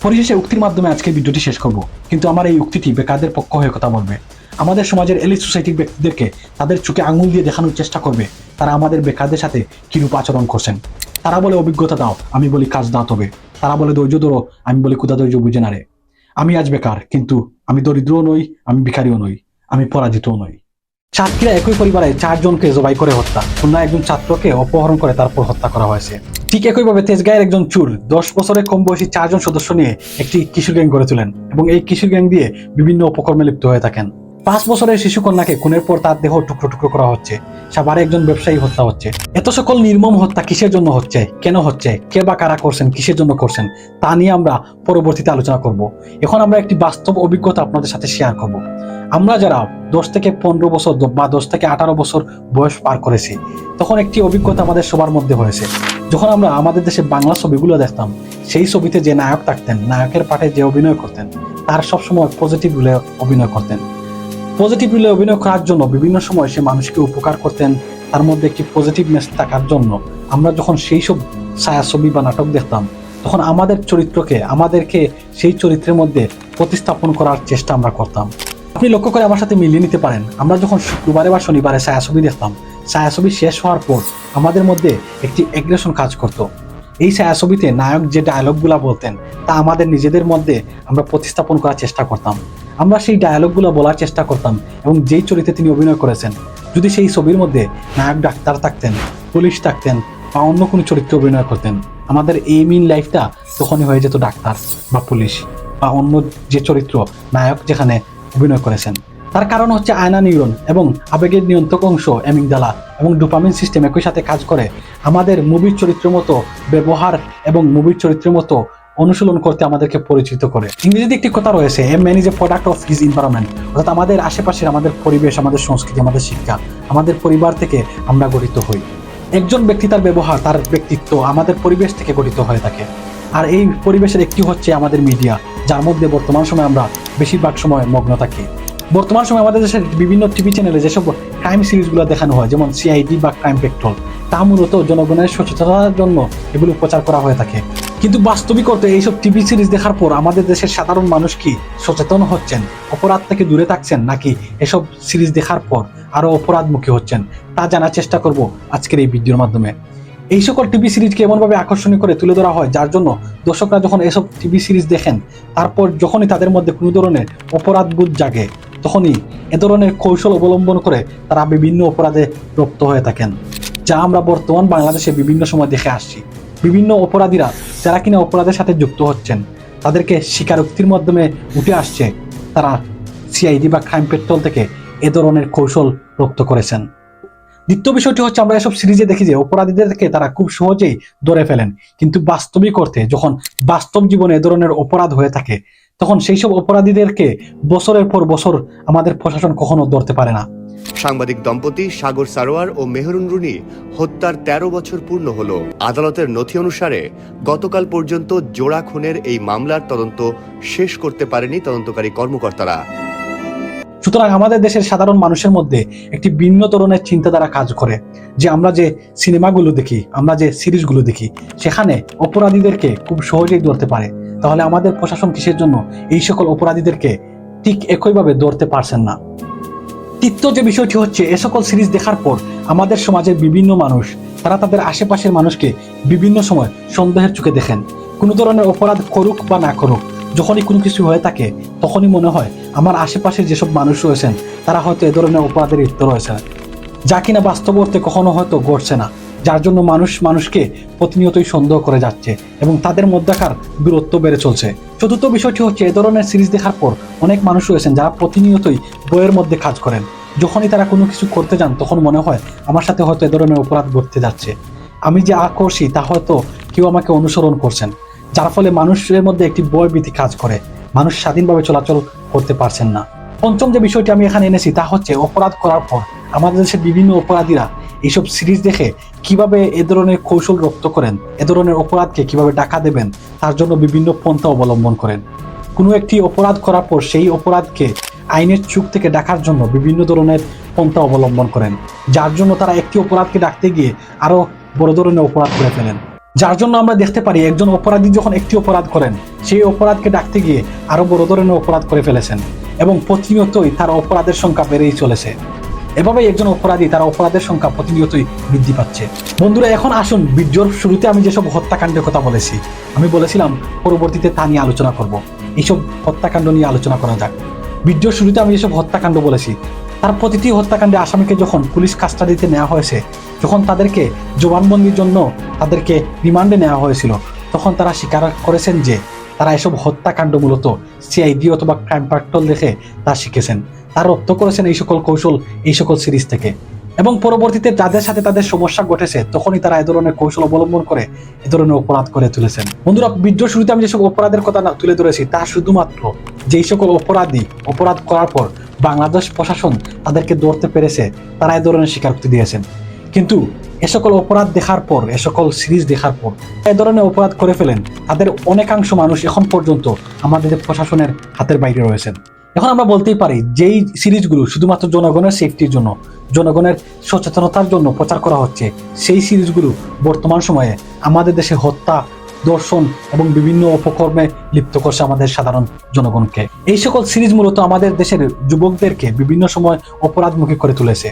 পরিশেষে উক্তির মাধ্যমে আজকে ভিডিওটি শেষ করব, কিন্তু আমার এই উক্তিটি বেকারদের পক্ষ হয়ে কথা বলবে। আমাদের সমাজের এলিট সোসাইটির ব্যক্তিদেরকে তাদের চোখে আঙুল দিয়ে দেখানোর চেষ্টা করবে তারা আমাদের বেকারদের সাথে কিরূপ আচরণ করছেন। তারা বলে অভিজ্ঞতা দাও, আমি বলি কাজ দাও। তবে তারা বলে ধৈর্য ধরো, আমি বলি ক্ষুধা ধৈর্য বুঝে না রে। আমি আজ বেকার, কিন্তু আমি দরিদ্রও নই, আমি ভিখারিও নই, আমি পরাজিতও নই। ছাত্রীরা একই পরিবারে 4 জনকে জবাই করে হত্যা, খুলনা একজন ছাত্রকে অপহরণ করে তারপর হত্যা করা হয়েছে। ঠিক একইভাবে তেজগাঁয়ের একজন চোর 10 বছরের কম বয়সী 4 জন সদস্য নিয়ে একটি কিশোর গ্যাং গড়ে তোলেন এবং এই কিশোর গ্যাং দিয়ে বিভিন্ন অপকর্মে লিপ্ত হয়ে থাকেন। 5 বছরের শিশু কন্যাকে খুনের পর তার দেহ টুকরো টুকরো করা হচ্ছে। সাভারে একজন ব্যবসায়ী হত্যা হচ্ছে। এত সকল নির্মম হত্যা কিসের জন্য হচ্ছে, কেন হচ্ছে, কে বা কারা করছেন, কিসের জন্য করছেন, তা নিয়ে আমরা পরবর্তীতে আলোচনা করব। এখন আমরা একটি বাস্তব অভিজ্ঞতা আপনাদের সাথে শেয়ার করব। আমরা যারা 10 থেকে 15 বছর বা 10 থেকে 18 বছর বয়স পার করেছি, তখন একটি অভিজ্ঞতা আমাদের সবার মধ্যে হয়েছে। যখন আমরা আমাদের দেশে বাংলা ছবিগুলো দেখতাম, সেই ছবিতে যে নায়ক থাকতেন, নায়কের পাঠে যে অভিনয় করতেন, তার সবসময় পজিটিভ রোলে অভিনয় করতেন। পজিটিভ রোলে অভিনয় করার জন্য বিভিন্ন সময় সে মানুষকে উপকার করতেন, তার মধ্যে একটি পজিটিভ মেসেজ থাকার জন্য আমরা যখন সেই সব ছায়াছবি বা নাটক দেখতাম, তখন আমাদের চরিত্রকে, আমাদেরকে সেই চরিত্রের মধ্যে প্রতিস্থাপন করার চেষ্টা আমরা করতাম। আপনি লক্ষ্য করে আমার সাথে মিলিয়ে নিতে পারেন, আমরা যখন শুক্রবারে বা শনিবারে ছায়াছবি দেখতাম, ছায়াছবি শেষ হওয়ার পর আমাদের মধ্যে একটি অ্যাগ্রেশন কাজ করত। এই ছায়াছবিতে নায়ক যে ডায়লগগুলা বলতেন তা আমাদের নিজেদের মধ্যে আমরা প্রতিস্থাপন করার চেষ্টা করতাম। আমরা সেই ডায়লগগুলো বলার চেষ্টা করতাম এবং যেই চরিত্রে তিনি অভিনয় করেছেন, যদি সেই ছবির মধ্যে নায়ক ডাক্তার থাকতেন, পুলিশ থাকতেন বা অন্য কোনো চরিত্রে অভিনয় করতেন, আমাদের এই মেইন লাইফটা তখনই হয়ে যেত ডাক্তার বা পুলিশ বা অন্য যে চরিত্র নায়ক যেখানে অভিনয় করেছেন। তার কারণ হচ্ছে আয়না নিউরন এবং আবেগের নিয়ন্ত্রক অংশ অ্যামিগডালা এবং ডোপামিন সিস্টেম একই সাথে কাজ করে আমাদের মুভির চরিত্রের মতো ব্যবহার এবং মুভির চরিত্রের মতো অনুশীলন করতে আমাদেরকে পরিচিত করে। ইংরেজিতে একটি কথা রয়েছে, a man is a product of his environment, অর্থাৎ আমাদের আশেপাশের আমাদের পরিবেশ, আমাদের সংস্কৃতি, আমাদের শিক্ষা, আমাদের পরিবার থেকে আমরা গঠিত হই। একজন ব্যক্তি তার ব্যবহার, তার ব্যক্তিত্ব আমাদের পরিবেশ থেকে গঠিত হয়ে থাকে। আর এই পরিবেশের একটি হচ্ছে আমাদের মিডিয়া, যার মধ্যে বর্তমান সময় আমরা বেশিরভাগ সময় মগ্ন থাকি। বর্তমান সময় আমাদের দেশের বিভিন্ন টিভি চ্যানেলে যেসব ক্রাইম সিরিজগুলো দেখানো হয়, যেমন সিআইডি বা ক্রাইম পেট্রোল, তা মূলত জনগণের সচেতনতার জন্য এগুলো প্রচার করা হয়ে থাকে। কিন্তু বাস্তবিক অর্থে এইসব টিভি সিরিজ দেখার পর আমাদের দেশের সাধারণ মানুষ কি সচেতন হচ্ছেন, অপরাধ থেকে দূরে থাকছেন, নাকি এসব সিরিজ দেখার পর আরো অপরাধমুখী হচ্ছেন, তা জানার চেষ্টা করব আজকের এই ভিডিওর মাধ্যমে। এই সকল টিভি সিরিজকে এমনভাবে আকর্ষণীয় করে তুলে ধরা হয়, যার জন্য দর্শকরা যখন এসব টিভি সিরিজ দেখেন, তারপর যখনই তাদের মধ্যে কোনো ধরনের অপরাধবোধ জাগে, তখনই এ ধরনের কৌশল অবলম্বন করে তারা বিভিন্ন অপরাধে রপ্ত হয়ে থাকেন, যা আমরা বর্তমান বাংলাদেশে বিভিন্ন সময় দেখে আসছি। বিভিন্ন অপরাধীরা যারা কিনা অপরাধের সাথে যুক্ত হচ্ছেন, তাদেরকে স্বীকারোক্তির মাধ্যমে উঠে আসছে তারা সিআইডি বা ক্রাইম পেট্রোল থেকে এ ধরনের কৌশল রপ্ত করেছেন। দ্বিতীয় বিষয়টি হচ্ছে আমরা এসব সিরিজে দেখি যে অপরাধীদেরকে তারা খুব সহজেই ধরে ফেলেন, কিন্তু বাস্তবিক অর্থে যখন বাস্তব জীবনে এ ধরনের অপরাধ হয়ে থাকে তখন সেই সব অপরাধীদেরকে বছরের পর বছর আমাদের প্রশাসন কখনো ধরতে পারে না। সাংবাদিক দম্পতি সাগর সারোয়ার ও মেহরুন রুনি হত্যার 13 বছর পূর্ণ হলো। আদালতের নথি অনুসারে গতকাল পর্যন্ত জোড়া খুনের এই মামলার তদন্ত শেষ করতে পারেনি তদন্তকারী কর্মকর্তারা। সুতরাং আমাদের দেশের সাধারণ মানুষের মধ্যে একটি ভিন্ন ধরনের চিন্তাধারা কাজ করে যে আমরা যে সিনেমাগুলো দেখি, আমরা যে সিরিজগুলো দেখি, সেখানে অপরাধীদেরকে খুব সহজেই ধরতে পারে, তাহলে আমাদের প্রশাসন কিসের জন্য এই সকল অপরাধীদেরকে ঠিক একইভাবে ধরতে পারছেন না। তৃতীয় যে বিষয়টি হচ্ছে, এ সকল সিরিজ দেখার পর আমাদের সমাজের বিভিন্ন মানুষ তারা তাদের আশেপাশের মানুষকে বিভিন্ন সময় সন্দেহের চোখে দেখেন। কোনো ধরনের অপরাধ করুক বা না করুক, যখনই কোনো কিছু হয়ে থাকে তখনই মনে হয় আমার আশেপাশে যেসব মানুষ রয়েছেন তারা হয়তো এ ধরনের অপরাধের লিপ্ত রয়েছেন, যা কিনা বাস্তব অর্থে কখনো হয়তো ঘটছে না, যার জন্য মানুষ মানুষকে প্রতিনিয়তই সন্দেহ করে যাচ্ছে এবং তাদের মধ্যকার দূরত্ব বেড়ে চলছে। চতুর্থ বিষয়টি হচ্ছে, এ ধরনের সিরিজ দেখার পর অনেক মানুষ রয়েছেন যারা প্রতিনিয়তই বইয়ের মধ্যে কাজ করেন। যখনই তারা কোনো কিছু করতে যান তখন মনে হয় আমার সাথে হয়তো এ ধরনের অপরাধ ঘটতে যাচ্ছে, আমি যে করছি তা হয়তো কেউ আমাকে অনুসরণ করছেন, যার ফলে মানুষের মধ্যে একটি ভয়ভীতি কাজ করে, মানুষ স্বাধীনভাবে চলাচল করতে পারছেন না। পঞ্চম যে বিষয়টি আমি এখানে এনেছি তা হচ্ছে, অপরাধ করার পর আমাদের দেশের বিভিন্ন অপরাধীরা এইসব সিরিজ দেখে কিভাবে এ ধরনের কৌশল রপ্ত করেন, এ ধরনের অপরাধকে কিভাবে টাকা দেবেন তার জন্য বিভিন্ন পন্থা অবলম্বন করেন। কোনো একটি অপরাধ করার পর সেই অপরাধকে আইনের চুক থেকে ডাকার জন্য বিভিন্ন ধরনের পন্থা অবলম্বন করেন, যার জন্য তারা একটি অপরাধকে ডাকতে গিয়ে আরো বড় ধরনের অপরাধ করে ফেলেন। যার জন্য আমরা দেখতে পারি একজন অপরাধী যখন একটি অপরাধ করেন সেই অপরাধকে ডাকতে গিয়ে আরো বড় ধরনের অপরাধ করে ফেলেছেন এবং প্রতিনিয়তই তার অপরাধের সংখ্যা বেড়েই চলেছে। এভাবেই একজন অপরাধী তার অপরাধের সংখ্যা প্রতিনিয়তই বৃদ্ধি পাচ্ছে। বন্ধুরা, এখন আসুন ভিডিওর শুরুতে আমি যেসব হত্যাকাণ্ডের কথা বলেছি, আমি বলেছিলাম পরবর্তীতে তা নিয়ে আলোচনা করব, এইসব হত্যাকাণ্ড নিয়ে আলোচনা করা যাক। ভিডিওর শুরুতে আমি যেসব হত্যাকাণ্ড বলেছি তার প্রতিটি হত্যাকাণ্ডে আসামিকে যখন পুলিশ কাস্টাডিতে নেওয়া হয়েছে, যখন তাদেরকে জবানবন্দির জন্য তাদেরকে রিমান্ডে নেওয়া হয়েছিল, তখন তারা স্বীকার করেছেন যে তারা এসব হত্যাকাণ্ড মূলত সিআইডি অথবা ক্রাইম পেট্রোল দেখে তা শিখেছেন, তারা রপ্ত করেছেন এই সকল কৌশল এই সকল সিরিজ থেকে, এবং পরবর্তীতে যাদের সাথে তাদের সমস্যা ঘটেছে তখনই তারা এ ধরনের কৌশল অবলম্বন করে এ ধরনের অপরাধ করে তুলেছেন। বন্ধুরা, ভিডিওর শুরুতে আমি যেসব অপরাধের কথা তুলে ধরেছি তা শুধুমাত্র যেই সকল অপরাধী অপরাধ করার পর বাংলাদেশ প্রশাসন তাদেরকে ধরতে পেরেছে তারা এ ধরনের স্বীকারোক্তি দিয়েছেন, কিন্তু এ সকল অপরাধ দেখার পর, এ সকল সিরিজ দেখার পর এ ধরনের অপরাধ করে ফেলেন তাদের অনেকাংশ মানুষ এখন পর্যন্ত আমাদের প্রশাসনের হাতের বাইরে রয়েছেন। এখন আমরা বলতেই পারি যেই সিরিজগুলো শুধুমাত্র জনগণের সেফটির জন্য, জনগণের সচেতনতার জন্য প্রচার করা হচ্ছে, সেই সিরিজগুলো বর্তমান সময়ে আমাদের দেশে হত্যা, দর্শন এবং বিভিন্ন অপকর্মে লিপ্ত করছে আমাদের সাধারণ জনগণকে। এই সকল সিরিজ মূলত আমাদের দেশের যুবকদেরকে বিভিন্ন সময় অপরাধমুখী করে তুলেছে।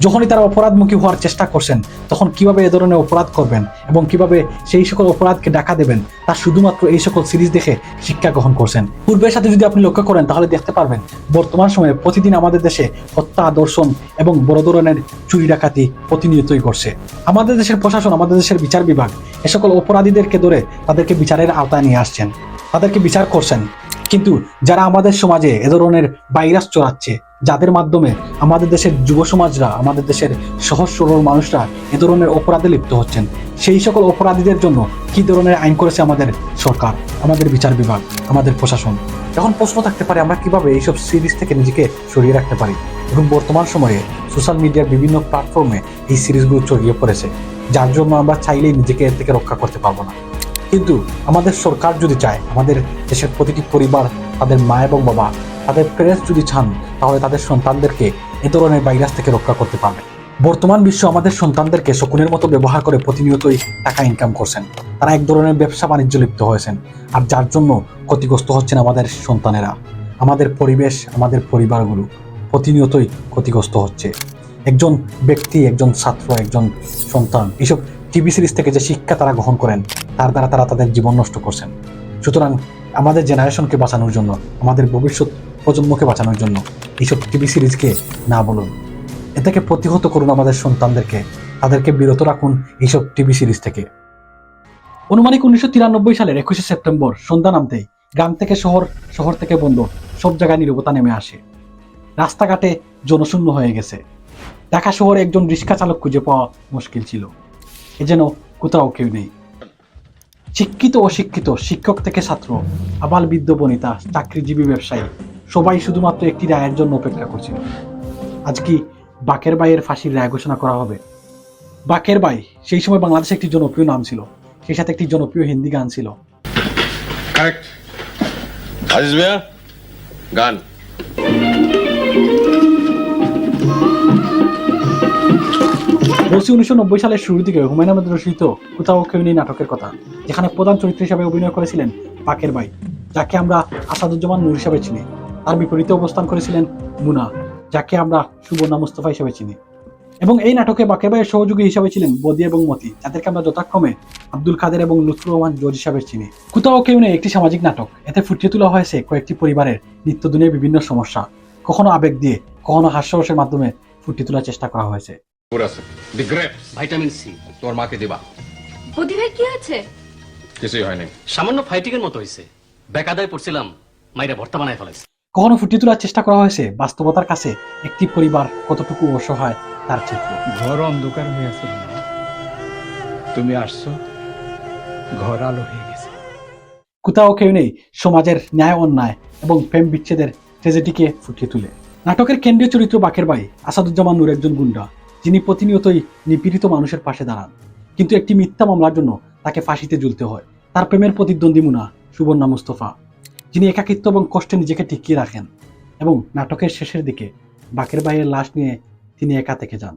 যখনই তারা অপরাধমুখী হওয়ার চেষ্টা করছেন তখন কিভাবে এ ধরনের অপরাধ করবেন এবং কিভাবে সেই সকল অপরাধকে ডাকা দেবেন তা শুধুমাত্র এই সকল সিরিজ দেখে শিক্ষা গ্রহণ করছেন। পূর্বের সাথে যদি আপনি লক্ষ্য করেন তাহলে দেখতে পারবেন বর্তমান সময়ে প্রতিদিন আমাদের দেশে হত্যা, দর্শন এবং বড় ধরনের চুরি ডাকাতি প্রতিনিয়তই ঘটছে। আমাদের দেশের প্রশাসন, আমাদের দেশের বিচার বিভাগ এ সকল অপরাধীদেরকে ধরে তাদেরকে বিচারের আওতায় নিয়ে আসছেন, তাদেরকে বিচার করছেন, কিন্তু যারা আমাদের সমাজে এ ধরনের ভাইরাস ছড়াচ্ছে, যাদের মাধ্যমে আমাদের দেশের যুব সমাজরা, আমাদের দেশের সহজ সরল মানুষরা এ ধরনের অপরাধে লিপ্ত হচ্ছেন, সেই সকল অপরাধীদের জন্য কি ধরনের আইন করেছে আমাদের সরকার, আমাদের বিচার বিভাগ, আমাদের প্রশাসন। এখন প্রশ্ন থাকতে পারে আমরা কিভাবে এইসব সিরিজ থেকে নিজেকে সরিয়ে রাখতে পারি, এবং বর্তমান সময়ে সোশ্যাল মিডিয়ার বিভিন্ন প্ল্যাটফর্মে এই সিরিজগুলো ছড়িয়ে পড়েছে, যার জন্য আমরা চাইলেই নিজেকে এর থেকে রক্ষা করতে পারবো না। কিন্তু আমাদের সরকার যদি চায়, আমাদের দেশের প্রতিটি পরিবার, তাদের মা এবং বাবা, তাদের প্যারেন্টস যদি চান তাহলে তাদের সন্তানদেরকে এ ধরনের ভাইরাস থেকে রক্ষা করতে পারবে। বর্তমান বিশ্ব আমাদের সন্তানদেরকে শকুনের মতো ব্যবহার করে প্রতিনিয়তই টাকা ইনকাম করছেন, তারা এক ধরনের ব্যবসা বাণিজ্য লিপ্ত হয়েছেন, আর যার জন্য ক্ষতিগ্রস্ত হচ্ছেন আমাদের সন্তানেরা, আমাদের পরিবেশ, আমাদের পরিবারগুলো প্রতিনিয়তই ক্ষতিগ্রস্ত হচ্ছে। একজন ব্যক্তি, একজন ছাত্র, একজন সন্তান এইসব টিভি সিরিজ থেকে যে শিক্ষা তারা গ্রহণ করেন তার দ্বারা তারা তাদের জীবন নষ্ট করছেন। সুতরাং আমাদের জেনারেশনকে বাঁচানোর জন্য, আমাদের ভবিষ্যৎ প্রজন্মকে বাঁচানোর জন্য এইসব টিভি সিরিজকে না বলুন, এ থেকে প্রতিহত করুন আমাদের সন্তানদেরকে, তাদেরকে বিরত রাখুন এইসব টিভি সিরিজ থেকে। অনুমানিক 1993 সালের 21শে সেপ্টেম্বর সন্ধ্যা নামতেই গ্রাম থেকে শহর, শহর থেকে বন্দর, সব জায়গায় নীরবতা নেমে আসে। রাস্তাঘাটে জনশূন্য হয়ে গেছে। ঢাকা শহরে একজন রিক্সা চালক খুঁজে পাওয়া মুশকিল ছিল। এ যেন কোথাও কেউ নেই। শিক্ষিত অশিক্ষিত, শিক্ষক থেকে ছাত্র, আবাল বৃদ্ধ বনিতা, চাকরিজীবী ব্যবসায়ী, সবাই শুধুমাত্র একটি রায়ের জন্য অপেক্ষা করছিল। আজ কি বাকের ভাইয়ের ফাঁসির রায় ঘোষণা করা হবে? বাকের ভাই সেই সময় বাংলাদেশে একটি জনপ্রিয় নাম ছিল, সেই সাথে একটি জনপ্রিয় হিন্দি গান ছিল। কারেক্ট আজিজ মিয়া গান বলছি 1990 সালের শুরুর দিকে হুমায়ুন আহমেদ রচিত কোথাও কেউ নেই নাটকের কথা, যেখানে প্রধান চরিত্র হিসেবে অভিনয় করেছিলেন বাকের ভাই, যাকে আমরা আসাদুজ্জামান নূর হিসেবে চিনি। তার বিপরীতে অবস্থান করেছিলেন মুনা, যাকে আমরা সুবর্ণা মুস্তফা হিসেবে চিনি। এবং এই নাটকে বাকের ভাইয়ের সহযোগী হিসেবে ছিলেন বদি এবং মতি, যাদেরকে আমরা যথাক্রমে আব্দুল কাদের এবং লুৎফুর রহমান জজ হিসাবে চিনি। কোথাও কেউ নেই একটি সামাজিক নাটক। এতে ফুটিয়ে তোলা হয়েছে কয়েকটি পরিবারের নিত্যদিনের বিভিন্ন সমস্যা, কখনো আবেগ দিয়ে, কখনো হাস্যরসের মাধ্যমে ফুটিয়ে তোলার চেষ্টা করা হয়েছে। দি গ্রেপস ভাইটামিন সি। তোর মাকে দিবা বদি ভাই কি আছে? কিছুই হয়নি সামান্য ফাইটিং এর মতো হয়েছে, বেকাদায় পড়ছিলাম, মাইরা ভর্তা বানায় ফেলাইছে। কখনো ফুটিয়ে তোলার চেষ্টা করা হয়েছে বাস্তবতার কাছে একটি পরিবার কতটুকু অসহায় তার চিত্র। ঘর অন্ধকার হয়ে আছে, তুমি আসছো, ঘর আলো হয়ে গেছে। কোথাও কেউ নেই সমাজের ন্যায় অন্যায় এবং প্রেম বিচ্ছেদের ট্রেজেডিকে ফুটিয়ে তুলে। নাটকের কেন্দ্রীয় চরিত্র বাকের ভাই আসাদুজ্জামান নূর একজন গুন্ডা, যিনি প্রতিনিয়তই নিপীড়িত মানুষের পাশে দাঁড়ান। কিন্তু একটি মিথ্যা মামলার জন্য তাকে ফাঁসিতে ঝুলতে হয়। তার প্রেমের প্রতিদ্বন্দ্বী মুনা সুবর্ণা মুস্তফা, যিনি একাকিত্ব এবং কষ্টে নিজেকে টিকিয়ে রাখেন। এবং নাটকের শেষের দিকে বাকের ভাইয়ের লাশ নিয়ে তিনি একা থেকে যান।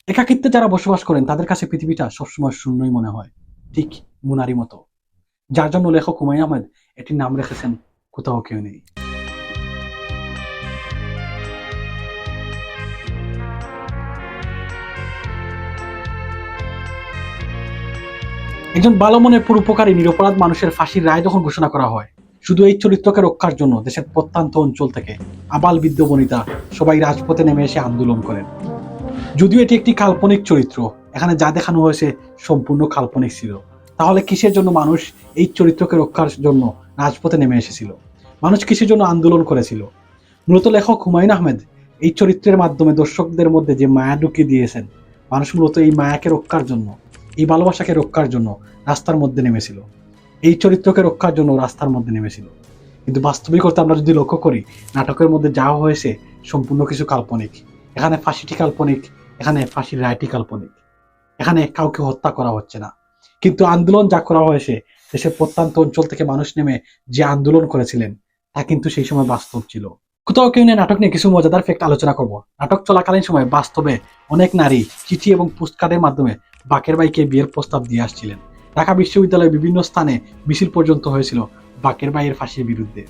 একাকিত্বে যারা বসবাস করেন তাদের কাছে পৃথিবীটা সবসময় শূন্যই মনে হয়, ঠিক মুনারই মতো, যার জন্য লেখক হুমায়ুন আহমেদ এটির নাম রেখেছেন কোথাও কেউ নেই। একজন ভালো মনের পরোপকারী নিরপরাধ মানুষের ফাঁসির রায় যখন ঘোষণা করা হয়, শুধু এই চরিত্রকে রক্ষার জন্য দেশের প্রত্যন্ত অঞ্চল থেকে আবাল বৃদ্ধ বনিতা সবাই রাজপথে নেমে এসে আন্দোলন করেন। যদিও এটি একটি কাল্পনিক চরিত্র, এখানে যা দেখানো হয়েছে সম্পূর্ণ কাল্পনিক ছিল, তাহলে কিসের জন্য মানুষ এই চরিত্রকে রক্ষার জন্য রাজপথে নেমে এসেছিল? মানুষ কিসের জন্য আন্দোলন করেছিল? মূলত লেখক হুমায়ুন আহমেদ এই চরিত্রের মাধ্যমে দর্শকদের মধ্যে যে মায়া ঢুকিয়ে দিয়েছেন, মানুষ মূলত এই মায়াকে রক্ষার জন্য, এই ভালোবাসাকে রক্ষার জন্য রাস্তার মধ্যে নেমেছিল, এই চরিত্রকে রক্ষার জন্য রাস্তার মধ্যে নেমেছিল। কিন্তু বাস্তবিকতা আমরা যদি লক্ষ্য করি, নাটকের মধ্যে যা হয়েছে সম্পূর্ণ কিছু কাল্পনিক। এখানে ফাঁসিটি কাল্পনিক, এখানে ফাঁসির রায়টি কাল্পনিক, এখানে কাউকে হত্যা করা হচ্ছে না। কিন্তু আন্দোলন যা করা হয়েছে, দেশের প্রত্যন্ত অঞ্চল থেকে মানুষ নেমে যে আন্দোলন করেছিলেন, তা কিন্তু সেই সময় বাস্তব ছিল। কোথাও কেউ নিয়ে নাটক নিয়ে কিছু মজাদার ফ্যাক্ট আলোচনা করব। নাটক চলাকালীন সময় বাস্তবে অনেক নারী চিঠি এবং পোস্টকার্ডের মাধ্যমে বাকের ভাইকে বিয়ের প্রস্তাব দিয়ে আসছিলেন। ঢাকা বিশ্ববিদ্যালয়ের বিভিন্ন স্থানে মিছিল পর্যন্ত হয়েছিল বাকের ভাইয়ের ফাঁসির বিরুদ্ধে,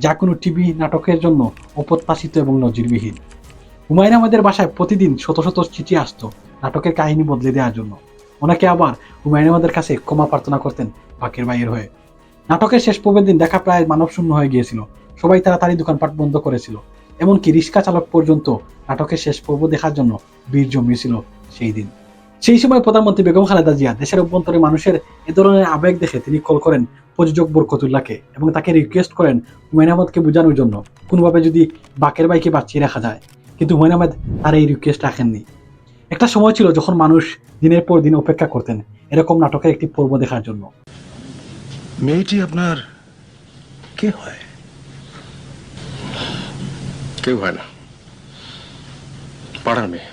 যা কোনো টিভি নাটকের জন্য অপ্রত্যাশিত এবং নজিরবিহীন। হুমায়ুন আহমেদের বাসায় প্রতিদিন শত শত চিঠি আসতো নাটকের কাহিনী বদলে দেওয়ার জন্য। অনেকে আবার হুমায়ুন আহমেদের কাছে ক্ষমা প্রার্থনা করতেন বাকের ভাইয়ের হয়ে। নাটকের শেষ পর্বের দিন দেখা প্রায় মানবশূন্য হয়ে গিয়েছিল, সবাই তাড়াতাড়ি দোকানপাট বন্ধ করেছিল, এমনকি রিক্সা চালক পর্যন্ত নাটকের শেষ পর্ব দেখার জন্য ভিড় জমিয়েছিল সেই দিন। সেই সময় প্রধানমন্ত্রী বেগম খালেদা জিয়া দেশের অভ্যন্তরে মানুষের এ ধরনের আবেগ দেখে তিনি কল করেন প্রযোজক বরকতুল্লাহকে এবং তাকে রিকোয়েস্ট করেন হুমায়ুন আহমেদকে বোঝানোর জন্য কোনোভাবে যদি বাকের ভাইকে বাঁচিয়ে রাখা যায়। কিন্তু হুমায়ুন আহমেদ তার এই রিকোয়েস্ট রাখেননি। একটা সময় ছিল যখন মানুষ দিনের পর দিন অপেক্ষা করতেন এরকম নাটকের একটি পর্ব দেখার জন্য। মেয়েটি আপনার কে হয়? কেউ হয় না, পাড়ার মেয়ে।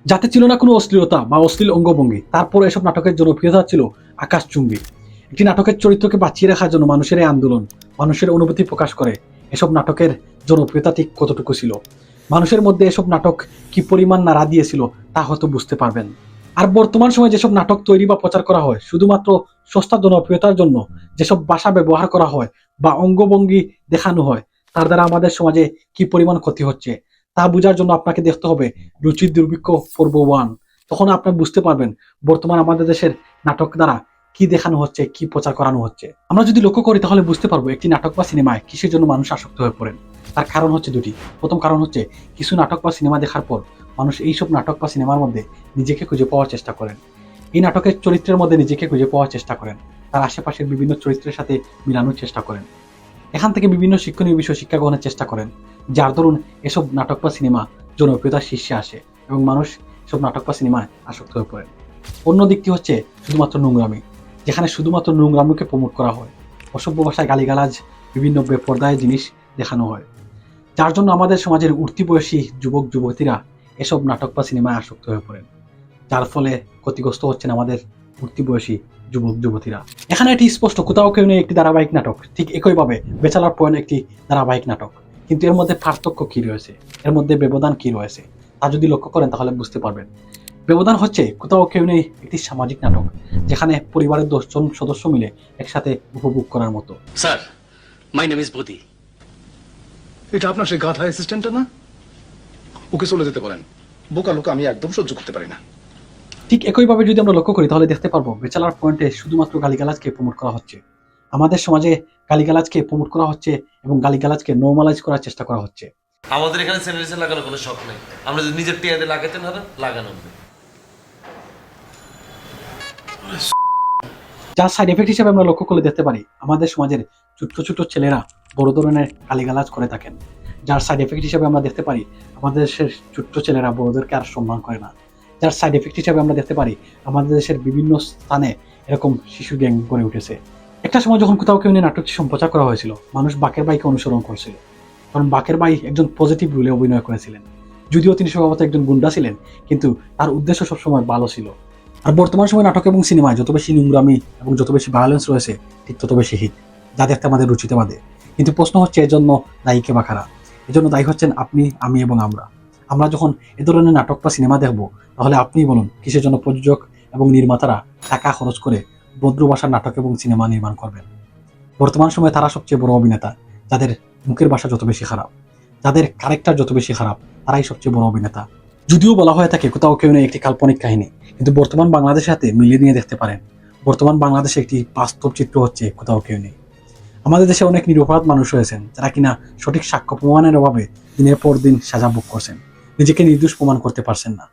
যাতে ছিল না কোনো অশ্লীলতা বা অশ্লীল অঙ্গভঙ্গি, তারপর এসব নাটকের জনপ্রিয়তা ছিল আকাশচুম্বী। একটি নাটকের চরিত্রকে বাঁচিয়ে রাখার জন্য মানুষের এই আন্দোলন, মানুষের অনুভূতি প্রকাশ করে এসব নাটকের জনপ্রিয়তা ঠিক কতটুকু ছিল। মানুষের মধ্যে এসব নাটক কি পরিমাণ নাড়া দিয়েছিল তা হয়তো বুঝতে পারবেন। আর বর্তমান সময়ে যেসব নাটক তৈরি বা প্রচার করা হয় শুধুমাত্র সস্তা জনপ্রিয়তার জন্য, যেসব ভাষা ব্যবহার করা হয় বা অঙ্গভঙ্গি দেখানো হয়, তার দ্বারা আমাদের সমাজে কি পরিমাণ ক্ষতি হচ্ছে তা বোঝার জন্য আপনাকে দেখতে হবে রুচির দুর্ভিক্ষ পর্ব 1। তখন আপনি বুঝতে পারবেন বর্তমান আমাদের দেশের নাটক দ্বারা কি দেখানো হচ্ছে, কি প্রচার করানো হচ্ছে। আমরা যদি লক্ষ্য করি তাহলে বুঝতে পারবো একটি নাটক বা সিনেমায় কিসের জন্য মানুষ আসক্ত হয়ে পড়েন। তার কারণ হচ্ছে দুটি। প্রথম কারণ হচ্ছে কিছু নাটক বা সিনেমা দেখার পর মানুষ এইসব নাটক বা সিনেমার মধ্যে নিজেকে খুঁজে পাওয়ার চেষ্টা করেন, এই নাটকের চরিত্রের মধ্যে নিজেকে খুঁজে পাওয়ার চেষ্টা করেন, তার আশেপাশের বিভিন্ন চরিত্রের সাথে মিলানোর চেষ্টা করেন, এখান থেকে বিভিন্ন শিক্ষণীয় বিষয় শিক্ষা গ্রহণের চেষ্টা করেন, যার দরুন এসব নাটক বা সিনেমা জনপ্রিয়তার শীর্ষে আসে এবং মানুষ সব নাটক বা সিনেমায় আসক্ত হয়ে পড়েন। অন্য দিকটি হচ্ছে শুধুমাত্র নোংরামি, যেখানে শুধুমাত্র নোংরামিকে প্রমোট করা হয়, অসভ্য ভাষায় গালিগালাজ, বিভিন্ন বেপরদায় জিনিস দেখানো হয়, যার জন্য আমাদের সমাজের উঠতি বয়সী যুবক যুবতীরা এসব নাটক বা সিনেমায় আসক্ত হয়ে পড়েন, যার ফলে ক্ষতিগ্রস্ত হচ্ছেন আমাদের উঠতি বয়সী যুবক যুবতীরা। এখানে এটি স্পষ্ট, কোথাও কেউ নেই একটি ধারাবাহিক নাটক, ঠিক একইভাবে ব্যাচেলর পয়েন্ট একটি ধারাবাহিক নাটক, কিন্তু এর মধ্যে পার্থক্য কি রয়েছে, এর মধ্যে ব্যবধান কি রয়েছে তা যদি লক্ষ্য করেন তাহলে বুঝতে পারবেন। ব্যবধান হচ্ছে কোথাও কেউ নেই একটি সামাজিক নাটক, যেখানে পরিবারের 10 জন সদস্য মিলে একসাথে উপভোগ করার মতো। স্যার, মাই নেম ইজ বদি। এটা আপনার সেই গাধা অ্যাসিস্ট্যান্টটা না? ওকে চলে যেতে বলেন, বোকা লোক আমি একদম সহ্য করতে পারি না। ঠিক একইভাবে যদি আমরা লক্ষ্য করি তাহলে দেখতে পারবো ব্যাচেলর পয়েন্টে শুধুমাত্র গালিগালাজকে প্রমোট করা হচ্ছে, আমাদের সমাজে গালিগালাজকে প্রমোট করা হচ্ছে এবং গালিগালাজকে নর্মালাইজ করার চেষ্টা করা হচ্ছে। আমাদের এখানে স্যানিটাইজার লাগানোর কোনো শখ নেই, আমরা যদি নিজের টিয়াতে লাগাতেন হতো লাগানো হবে। যার সাইড এফেক্ট হিসেবে আমরা লক্ষ্য করলে দেখতে পারি আমাদের সমাজের ছোট্ট ছোট্ট ছেলেরা বড় ধরনের গালিগালাজ করে থাকেন, যার সাইড এফেক্ট হিসেবে আমরা দেখতে পারি আমাদের দেশের ছোট্ট ছেলেরা বড়দেরকে আর সম্মান করে না, যার সাইড এফেক্ট হিসেবে আমরা দেখতে পারি আমাদের দেশের বিভিন্ন স্থানে এরকম শিশু গ্যাং গড়ে উঠেছে। একটা সময় যখন কোথাও কেউ নিয়ে নাটকটি সম্প্রচার করা হয়েছিল, মানুষ বাকের ভাইকে অনুসরণ করছিল, কারণ বাকের ভাই একজন পজিটিভ রোলে অভিনয় করেছিলেন। যদিও তিনি স্বভাবত একজন গুন্ডা ছিলেন, কিন্তু তার উদ্দেশ্য সবসময় ভালো ছিল। আর বর্তমান সময় নাটক এবং সিনেমায় যত বেশি নোংরামি এবং যত বেশি ভায়োলেন্স রয়েছে, ঠিক তত বেশি হিট, যা দেখতে আমাদের রুচিতে বাঁধে। কিন্তু প্রশ্ন হচ্ছে এর জন্য দায়ী কে বা কারা? এজন্য দায়ী হচ্ছেন আপনি, আমি এবং আমরা। আমরা যখন এ ধরনের নাটক বা সিনেমা দেখব, তাহলে আপনিই বলুন কিসের জন্য প্রযোজক এবং নির্মাতারা টাকা খরচ করে ভদ্র ভাষার নাটক এবং সিনেমা নির্মাণ করবেন। বর্তমান সময়ে তারা সবচেয়ে বড় অভিনেতা, যাদের মুখের ভাষা যত বেশি খারাপ, যাদের ক্যারেক্টার যত বেশি খারাপ, তারাই সবচেয়ে বড় অভিনেতা। যদিও বলা হয়ে থাকে কোথাও কেউ নেই একটি কাল্পনিক কাহিনী, কিন্তু বর্তমান বাংলাদেশের সাথে মিলিয়ে নিয়ে দেখতে পারেন বর্তমান বাংলাদেশে একটি বাস্তব চিত্র হচ্ছে কোথাও কেউ নেই। আমাদের দেশে অনেক নিরপরাধ মানুষ রয়েছেন যারা কিনা সঠিক সাক্ষ্য প্রমাণের অভাবে দিনের পর দিন সাজা ভোগ করছেন, নিজেকে নির্দোষ প্রমাণ করতে পারছেন না।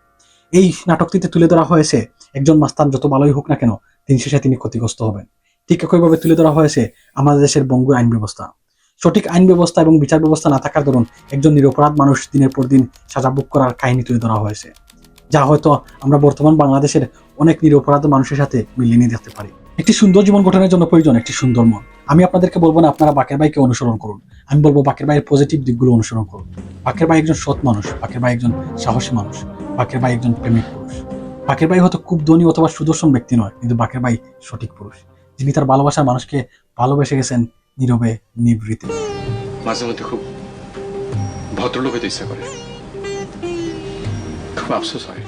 এই নাটকটিতে তুলে ধরা হয়েছে একজন মাস্তান যত ভালোই হোক না কেন, দিন শেষে তিনি ক্ষতিগ্রস্ত হবেন। ঠিক একইভাবে তুলে ধরা হয়েছে আমাদের দেশের বঙ্গ আইন ব্যবস্থা। সঠিক আইন ব্যবস্থা এবং বিচার ব্যবস্থা না থাকার দরুন একজন নিরপরাধ মানুষ দিনের পর দিন সাজা ভোগ করার কাহিনী তুলে ধরা হয়েছে, যা হয়তো আমরা বর্তমান বাংলাদেশের অনেক নিরপরাধ মানুষের সাথে মিলিয়ে নিয়ে দেখতে পারি। একটি সুন্দর জীবন গঠনের জন্য প্রয়োজন একটি সুন্দর মন। আমি আপনাদেরকে বলবো না আপনারা বাকের ভাইকে অনুসরণ করুন, আমি বলবো বাকের ভাইয়ের পজিটিভ দিকগুলো অনুসরণ করুন। বাকের ভাই একজন সৎ মানুষ, বাকের ভাই একজন সাহসী মানুষ, বাকের ভাই একজন প্রেমিক পুরুষ। বাকের ভাই হয়তো খুব ধনী অথবা সুদর্শন ব্যক্তি নয়, কিন্তু বাকের ভাই সঠিক পুরুষ, যিনি তার ভালোবাসার মানুষকে ভালোবেসে গেছেন নীরবে নিভৃতে। মাঝে মধ্যে খুব ভদ্রলোক হইতে ইচ্ছা করে, খুব আফসোস হয়।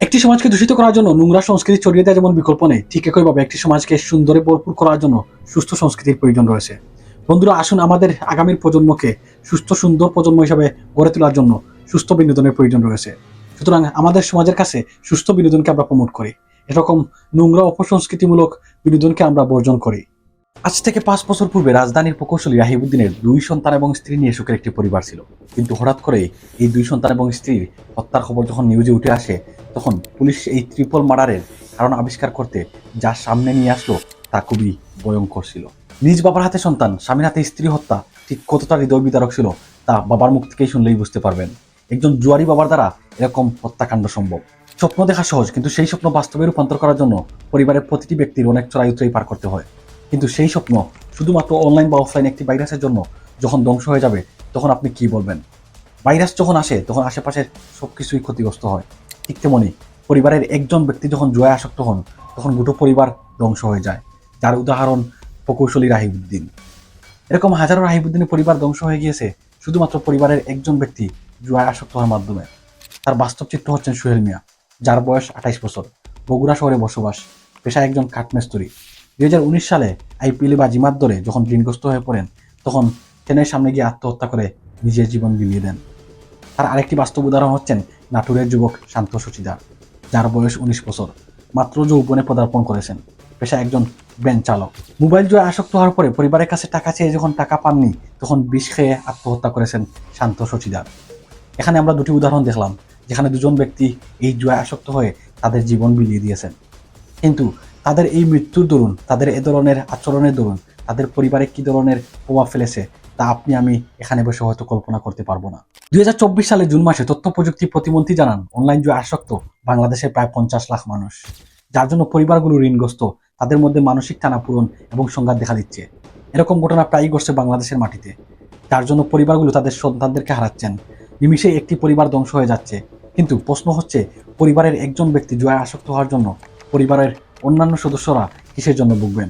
একটি সমাজকে দূষিত করার জন্য নোংরা সংস্কৃতি ছড়িয়ে দেওয়া যেমন বিকল্প নেই, ঠিক একইভাবে একটি সমাজকে সুন্দরে ভরপুর করার জন্য সুস্থ সংস্কৃতির প্রয়োজন রয়েছে। বন্ধুরা, আসুন আমাদের আগামীর প্রজন্মকে সুস্থ সুন্দর প্রজন্ম হিসাবে গড়ে তোলার জন্য সুস্থ বিনোদনের প্রয়োজন রয়েছে। সুতরাং আমাদের সমাজের কাছে সুস্থ বিনোদনকে আমরা প্রমোট করি, এরকম নোংরা অপসংস্কৃতিমূলক বিনোদনকে আমরা বর্জন করি। আজ থেকে 5 বছর পূর্বে রাজধানীর প্রকৌশলী রাহিবউদ্দিনের 2 সন্তান এবং স্ত্রী নিয়ে সুখের একটি পরিবার ছিল, কিন্তু হঠাৎ করে এই 2 সন্তান এবং স্ত্রীর হত্যার খবর যখন নিউজে উঠে আসে, তখন পুলিশ এই ট্রিপল মার্ডারের কারণ আবিষ্কার করতে যা সামনে নিয়ে আসলো তা খুবই ভয়ঙ্কর ছিল। নিজ বাবার হাতে সন্তান, স্বামীর হাতে স্ত্রী হত্যা ঠিক কতটা হৃদয় বিদারক ছিল তা বাবার মুখ থেকেই শুনলেই বুঝতে পারবেন। একজন জুয়ারি বাবার দ্বারা এরকম হত্যাকাণ্ড সম্ভব। স্বপ্ন দেখা সহজ, কিন্তু সেই স্বপ্ন বাস্তবে রূপান্তর করার জন্য পরিবারের প্রতিটি ব্যক্তির অনেক চড়াই উতরাই পার করতে হয়। কিন্তু সেই স্বপ্ন শুধুমাত্র অনলাইন বা অফলাইন একটি ভাইরাসের জন্য যখন ধ্বংস হয়ে যাবে, তখন আপনি কি বলবেন? ভাইরাস যখন আসে তখন আশেপাশের সবকিছুই ক্ষতিগ্রস্ত হয়। ঠিক তেমনি পরিবারের একজন ব্যক্তি যখন জুয়ায় আসক্ত হন, তখন গোটা পরিবার ধ্বংস হয়ে যায়, যার উদাহরণ প্রকৌশলী রাহিবউদ্দিন। এরকম হাজারো রাহিবউদ্দিনের পরিবার ধ্বংস হয়ে গিয়েছে শুধুমাত্র পরিবারের একজন ব্যক্তি জুয়ায় আসক্ত হওয়ার মাধ্যমে। তার বাস্তব চিত্র হচ্ছেন সোহেল মিয়া, যার বয়স 28 বছর, বগুড়া শহরে বসবাস, পেশায় একজন কাঠমিস্ত্রি। 2019 সালে আইপিএলে বাজিমাত ধরে যখন ঋণগ্রস্ত হয়ে পড়েন, তখন ট্রেনের সামনে গিয়ে আত্মহত্যা করে নিজের জীবন বিলিয়ে দেন। তার আরেকটি বাস্তব উদাহরণ হচ্ছেন নাটোরের যুবক শান্ত সচিদার, যার বয়স 19 বছর, মাত্র যৌবনে পদার্পণ করেছেন, পেশায় একজন ভ্যান চালক। মোবাইল জুয়ায় আসক্ত হওয়ার পরে পরিবারের কাছে টাকা চেয়ে যখন টাকা পাননি, তখন বিষ খেয়ে আত্মহত্যা করেছেন শান্ত সচিদার। এখানে আমরা 2টি উদাহরণ দেখলাম, যেখানে 2জন ব্যক্তি এই জুয়ায় আসক্ত হয়ে তাদের জীবন বিলিয়ে দিয়েছেন। কিন্তু তাদের এই মৃত্যুর দরুন, তাদের এ ধরনের আচরণের দরুন তাদের পরিবারে কি ধরনের প্রভাব ফেলেছে তা আপনি আমি এখানে বসে হয়তো কল্পনা করতে পারবো না। 2024 সালে জুন মাসে তথ্য প্রযুক্তি প্রতিমন্ত্রী জানান অনলাইন জুয়া আসক্ত বাংলাদেশের প্রায় 50 লাখ মানুষ, যার জন্য পরিবারগুলো ঋণগ্রস্ত, তাদের মধ্যে মানসিক টানাপূরণ এবং সংঘাত দেখা দিচ্ছে। এরকম ঘটনা প্রায়ই ঘটছে বাংলাদেশের মাটিতে, যার জন্য পরিবারগুলো তাদের সন্তানদেরকে হারাচ্ছেন। নিমিষে একটি পরিবার ধ্বংস হয়ে যাচ্ছে। কিন্তু প্রশ্ন হচ্ছে, পরিবারের একজন ব্যক্তি জুয়ায় আসক্ত হওয়ার জন্য পরিবারের অন্যান্য সদস্যরা কিসের জন্য ভুগবেন?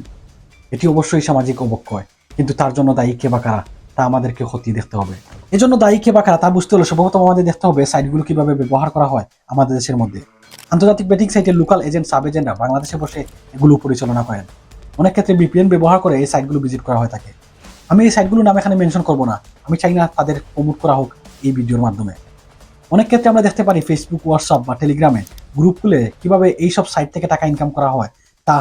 এটি অবশ্যই সামাজিক অবক্ষয়, কিন্তু তার জন্য দায়ী কে বা কারা তা আমাদেরকে খতিয়ে দেখতে হবে। এজন্য দায়ী কে বা কারা তা বুঝতে হলে সর্বপ্রথম আমাদের দেখতে হবে সাইটগুলো কিভাবে ব্যবহার করা হয় আমাদের দেশের মধ্যে। আন্তর্জাতিক বেটিং সাইটের লোকাল এজেন্ট, সাব এজেন্টরা বাংলাদেশে বসে এগুলো পরিচালনা করেন। অনেক ক্ষেত্রে VPN ব্যবহার করে এই সাইটগুলো ভিজিট করা হয়ে থাকে। আমি এই সাইটগুলোর নাম এখানে মেনশন করব না, আমি চাই না তাদের প্রমোট করা হোক এই ভিডিওর মাধ্যমে। অনেক ক্ষেত্রে আমরা দেখতে পারি ফেসবুক, হোয়াটসঅ্যাপ বা টেলিগ্রামে গ্রুপ খুলে কিভাবে এইসব সাইট থেকে টাকা ইনকাম করা হয় তা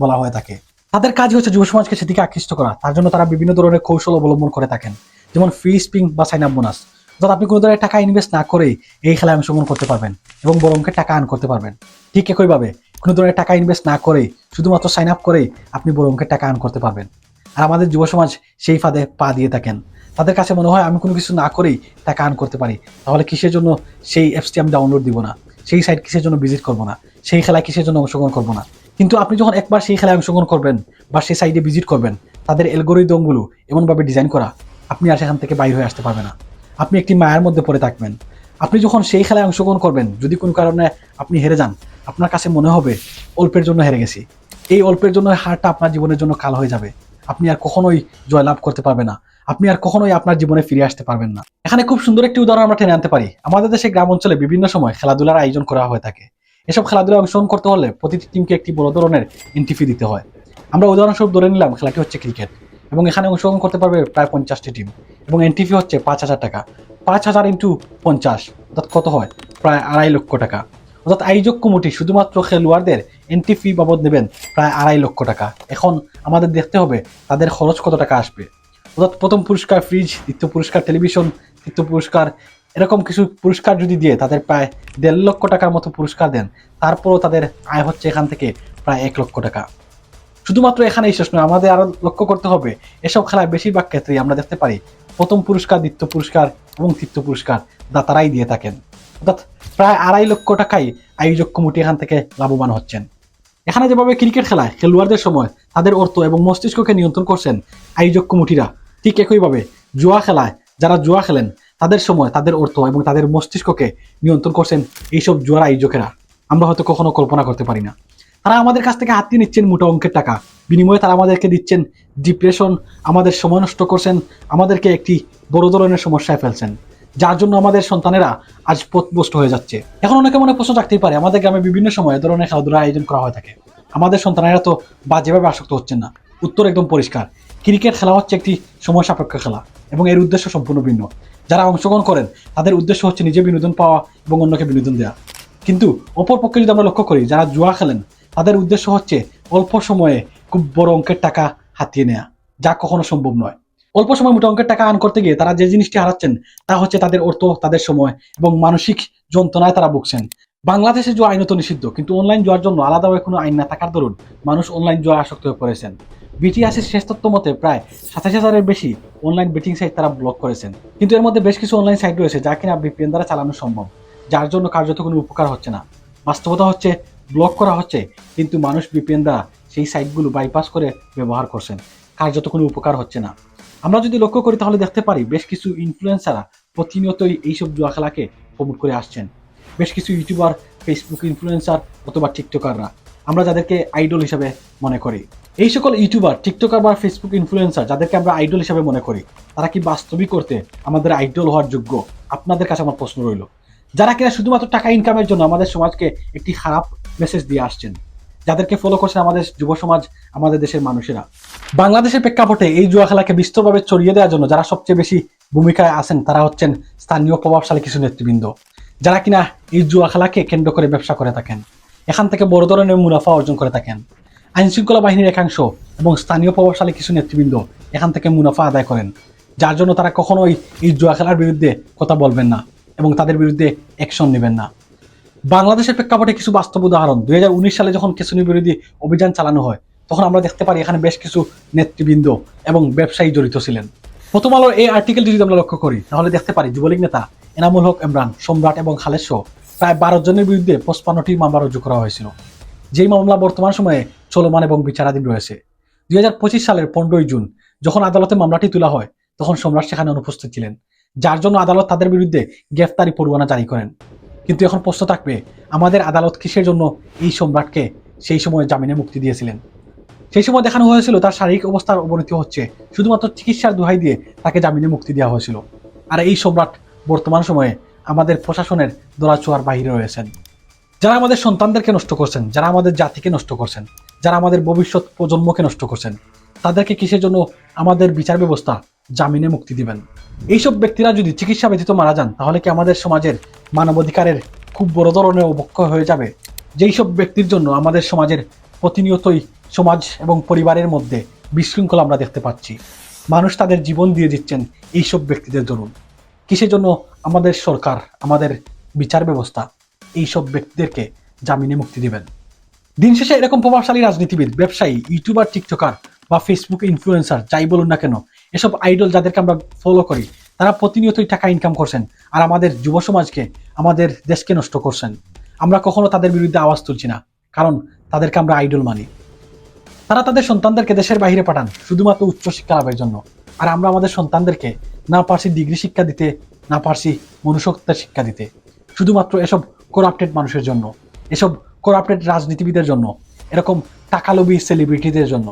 বলা হয়ে থাকে। তাদের কাজ হচ্ছে যুব সমাজকে সেদিকে আকৃষ্ট করা। তার জন্য তারা বিভিন্ন ধরনের কৌশল অবলম্বন করে থাকেন, যেমন ফ্রি স্পিং বা সাইন আপ বোনাস, অর্থাৎ আপনি কোনো ধরনের টাকা ইনভেস্ট না করেই এই খেলায় অংশগ্রহণ করতে পারবেন এবং বড় অঙ্কের টাকা আর্ন করতে পারবেন। ঠিক একইভাবে কোনো ধরনের টাকা ইনভেস্ট না করেই শুধুমাত্র সাইন আপ করেই আপনি বড় অঙ্কের টাকা আর্ন করতে পারবেন। আর আমাদের যুব সমাজ সেই ফাঁদে পা দিয়ে থাকেন। তাদের কাছে মনে হয় আমি কোনো কিছু না করেই টাকা আর্ন করতে পারি, তাহলে কিসের জন্য সেই অ্যাপসটি আমি ডাউনলোড দিব না, সেই সাইট কিসের জন্য ভিজিট করবো না, সেই খেলায় কিসের জন্য অংশগ্রহণ করবো না। কিন্তু আপনি যখন একবার সেই খেলায় অংশগ্রহণ করবেন বা সেই সাইটে ভিজিট করবেন, তাদের অ্যালগরিদমগুলো এমনভাবে ডিজাইন করা আপনি আর সেখান থেকে বাইরে হয়ে আসতে পারবেন না। আপনি একটি মায়ার মধ্যে পড়ে থাকবেন। আপনি যখন সেই খেলায় অংশগ্রহণ করবেন, যদি কোনো কারণে আপনি হেরে যান, আপনার কাছে মনে হবে অল্পের জন্য হেরে গেছি। এই অল্পের জন্য হারটা আপনার জীবনের জন্য কাল হয়ে যাবে। আপনি আর কখনোই জয়লাভ করতে পারবেন না, আপনি আর কখনোই আপনার জীবনে ফিরে আসতে পারবেন না। এখানে খুব সুন্দর একটি উদাহরণ আমরা টেনে আনতে পারি। আমাদের দেশে গ্রাম অঞ্চলে বিভিন্ন সময় খেলাধুলার আয়োজন করা হয়ে থাকে। এসব খেলাধুলায় অংশগ্রহণ করতে হলে প্রতিটি টিমকে একটি বড় ধরনের এন্ট্রি ফি দিতে হয়। আমরা উদাহরণস্বরূপ ধরে নিলাম খেলাটি হচ্ছে ক্রিকেট এবং এখানে অংশগ্রহণ করতে পারবে প্রায় 50টি টিম এবং এন্ট্রি ফি হচ্ছে 5,000 টাকা। 5,000 ইন্টু 50 অর্থাৎ কত হয়? প্রায় 2.5 লক্ষ টাকা। অর্থাৎ আয়োজক কমিটি শুধুমাত্র খেলোয়াড়দের এন্ট্রি ফি বাবদ নেবেন প্রায় 2.5 লক্ষ টাকা। এখন আমাদের দেখতে হবে তাদের খরচ কত টাকা আসবে। অর্থাৎ প্রথম পুরস্কার ফ্রিজ, দ্বিতীয় পুরস্কার টেলিভিশন, তৃতীয় পুরস্কার এরকম কিছু পুরস্কার যদি দিয়ে তাদের প্রায় 1.5 লক্ষ টাকার মতো পুরস্কার দেন, তারপরও তাদের আয় হচ্ছে এখান থেকে প্রায় 1 লক্ষ টাকা। শুধুমাত্র এখানেই শেষ নয়, আমাদের আরো লক্ষ্য করতে হবে এসব খেলায় বেশিরভাগ ক্ষেত্রেই আমরা দেখতে পারি প্রথম পুরস্কার, দ্বিতীয় পুরস্কার এবং তৃতীয় পুরস্কার দাতারাই দিয়ে থাকেন। অর্থাৎ প্রায় 2.5 লক্ষ টাকাই আয়োজক কমিটি এখান থেকে লাভবান হচ্ছেন। এখানে যেভাবে ক্রিকেট খেলায় খেলোয়াড়দের সময় তাদের অর্থ এবং মস্তিষ্ককে নিয়ন্ত্রণ করছেন আয়োজক কমিটিরা, ঠিক একইভাবে জুয়া খেলায় যারা জুয়া খেলেন তাদের সময় তাদের অর্থ এবং তাদের মস্তিষ্ককে নিয়ন্ত্রণ করছেন এইসব জুয়ার আয়োজকেরা। আমরা হয়তো কখনো কল্পনা করতে পারি না। তারা আমাদের কাছ থেকে হাতিয়ে নিচ্ছেন মোটা অঙ্কের টাকা, বিনিময়ে তারা আমাদেরকে দিচ্ছেন ডিপ্রেশন, আমাদের সময় নষ্ট করছেন, আমাদেরকে একটি বড় ধরনের সমস্যায় ফেলছেন, যার জন্য আমাদের সন্তানেরা আজ পথভ্রষ্ট হয়ে যাচ্ছে। এখন অনেকে মনে প্রশ্ন থাকতেই পারে, আমাদের গ্রামে বিভিন্ন সময় এ ধরনের খেলাধুলার আয়োজন করা হয়ে থাকে, আমাদের সন্তানেরা তো বাজেভাবে আসক্ত হচ্ছেন না। উত্তর একদম পরিষ্কার, ক্রিকেট খেলা হচ্ছে একটি সময় সাপেক্ষ খেলা এবং এর উদ্দেশ্য সম্পূর্ণ ভিন্ন। যারা অংশগ্রহণ করেন তাদের উদ্দেশ্য হচ্ছে নিজে বিনোদন পাওয়া এবং অন্যকে বিনোদন দেওয়া। কিন্তু অপরপক্ষে যদি আমরা লক্ষ্য করি, যারা জুয়া খেলেন তাদের উদ্দেশ্য হচ্ছে অল্প সময়ে খুব বড় অঙ্কের টাকা হাতিয়ে নেওয়া, যা কখনো সম্ভব নয়। অল্প সময় মোটা অঙ্কের টাকা আর্ন করতে গিয়ে তারা যে জিনিসটি হারাচ্ছেন তা হচ্ছে তাদের অর্থ, তাদের সময় এবং মানসিক যন্ত্রণায় তারা ভুগছেন। বাংলাদেশে জুয়া আইনত নিষিদ্ধ, কিন্তু অনলাইন জুয়ার জন্য আলাদাভাবে কোনো আইন না থাকার দরুন মানুষ অনলাইন জুয়া আসক্ত হয়ে পড়েছেন। বিটিআরসির শেষ তথ্য মতে প্রায় 27,000-এর বেশি অনলাইন বেটিং সাইট তারা ব্লক করেছেন। কিন্তু এর মধ্যে বেশ কিছু অনলাইন সাইট রয়েছে যা কিনা VPN দ্বারা চালানো সম্ভব, যার জন্য কার্যত কোনো উপকার হচ্ছে না। বাস্তবতা হচ্ছে ব্লক করা হচ্ছে, কিন্তু মানুষ VPN দ্বারা সেই সাইটগুলো বাইপাস করে ব্যবহার করছেন, কার্যত কোনো উপকার হচ্ছে না। আমরা যদি লক্ষ্য করি তাহলে দেখতে পারি বেশ কিছু ইনফ্লুয়েন্সাররা প্রতিনিয়তই এইসব জুয়া খেলাকে প্রমোট করে আসছেন। বেশ কিছু ইউটিউবার, ফেসবুক ইনফ্লুয়েন্সার অথবা টিকটকাররা, আমরা যাদেরকে আইডল হিসেবে মনে করি, এই সকল ইউটিউবার, টিকটকার বা ফেসবুক ইনফ্লুয়েন্সার যাদেরকে আমরা আইডল হিসেবে মনে করি, তারা কি বাস্তবিক করতে আমাদের আইডল হওয়ার যোগ্য? আপনাদের কাছে আমার প্রশ্ন রইল। যারা কিনা শুধুমাত্র টাকা ইনকামের জন্য আমাদের সমাজকে একটি খারাপ মেসেজ দিয়ে আসছেন, যাদেরকে ফলো করছেন আমাদের যুব সমাজ, আমাদের দেশের মানুষেরা। বাংলাদেশের প্রেক্ষাপটে এই জুয়া খেলাকে বিস্তরভাবে ছড়িয়ে দেওয়ার জন্য যারা সবচেয়ে বেশি ভূমিকায় আছেন তারা হচ্ছেন স্থানীয় প্রভাবশালী কিছু নেতৃবৃন্দ, যারা কিনা এই জুয়া খেলাকে কেন্দ্র করে ব্যবসা করে থাকেন, এখান থেকে বড় ধরনের মুনাফা অর্জন করে থাকেন। আইনশৃঙ্খলা বাহিনীর একাংশ এবং স্থানীয় প্রভাবশালী কিছু নেতৃবৃন্দ এখান থেকে মুনাফা আদায় করেন, যার জন্য তারা কখনোই এই জুয়া খেলার বিরুদ্ধে কথা বলবেন না এবং তাদের বিরুদ্ধে অ্যাকশন নেবেন না। বাংলাদেশের প্রেক্ষাপটে কিছু বাস্তব উদাহরণ 2019 সালে যখন কেসুনি বিরোধী অভিযান চালানো হয় তখন আমরা দেখতে পারি এখানে বেশ কিছু নেতৃবৃন্দ এবং ব্যবসায়ী জড়িত ছিলেন। প্রথম আলোর এই আর্টিকেলটি যদি আমরা লক্ষ্য করি তাহলে দেখতে পারি যুবলীগ নেতা এনামুল হক ইমরান, সম্রাট এবং খালেদ সহ প্রায় 12 জনের বিরুদ্ধে 55টি মামলা রুজু করা হয়েছিল, যেই মামলা বর্তমান সময়ে চলমান এবং বিচারাধীন রয়েছে। 2025 সালের 15 জুন যখন আদালতে মামলাটি তোলা হয় তখন সম্রাট সেখানে অনুপস্থিত ছিলেন, যার জন্য আদালত তাদের বিরুদ্ধে গ্রেফতারি পরোয়ানা জারি করেন। কিন্তু এখন প্রশ্ন থাকবে, আমাদের আদালত কিসের জন্য এই সম্রাটকে সেই সময় জামিনে মুক্তি দিয়েছিলেন? সেই সময় দেখানো হয়েছিল তার শারীরিক অবস্থার অবনতি হচ্ছে, শুধুমাত্র চিকিৎসার দোহাই দিয়ে তাকে জামিনে মুক্তি দেওয়া হয়েছিল। আর এই সম্রাট বর্তমান সময়ে আমাদের প্রশাসনের দোলাচোয়ার বাইরে রয়েছেন। যারা আমাদের সন্তানদেরকে নষ্ট করছেন, যারা আমাদের জাতিকে নষ্ট করছেন, যারা আমাদের ভবিষ্যৎ প্রজন্মকে নষ্ট করছেন, তাদেরকে কিসের জন্য আমাদের বিচার ব্যবস্থা জামিনে মুক্তি দিবেন? এইসব ব্যক্তিরা যদি চিকিৎসা ব্যতীত মারা যান তাহলে কি আমাদের সমাজের মানবাধিকারের খুব বড় ধরনের অবক্ষয় হয়ে যাবে? যেই সব ব্যক্তির জন্য আমাদের সমাজের প্রতিনিয়তই সমাজ এবং পরিবারের মধ্যে বিশৃঙ্খলা আমরা দেখতে পাচ্ছি। মানুষ তাদের জীবন দিয়ে দিচ্ছেন এইসব ব্যক্তিদের দরুন। কিসের জন্য আমাদের সরকার, আমাদের বিচার ব্যবস্থা এইসব ব্যক্তিদেরকে জামিনে মুক্তি দিবেন? দিন শেষে এরকম প্রভাবশালী রাজনীতিবিদ, ব্যবসায়ী, ইউটিউবার, টিকটকার বা ফেসবুক ইনফ্লুয়েন্সার যাই বলুন না কেন, এসব আইডল যাদেরকে আমরা ফলো করি তারা প্রতিনিয়তই টাকা ইনকাম করছেন আর আমাদের যুব সমাজকে, আমাদের দেশকে নষ্ট করছেন। আমরা কখনো তাদের বিরুদ্ধে আওয়াজ তুলছি না, কারণ তাদেরকে আমরা আইডল মানি। তারা তাদের সন্তানদেরকে দেশের বাইরে পাঠান শুধুমাত্র উচ্চশিক্ষা লাভের জন্য, আর আমরা আমাদের সন্তানদেরকে না পারছি ডিগ্রি শিক্ষা দিতে, না পারছি মনুষ্যত্বের শিক্ষা দিতে, শুধুমাত্র এসব করাপ্টেড মানুষের জন্য, এসব করাপ্টেড রাজনীতিবিদের জন্য, এরকম টাকালোভী সেলিব্রিটিদের জন্য।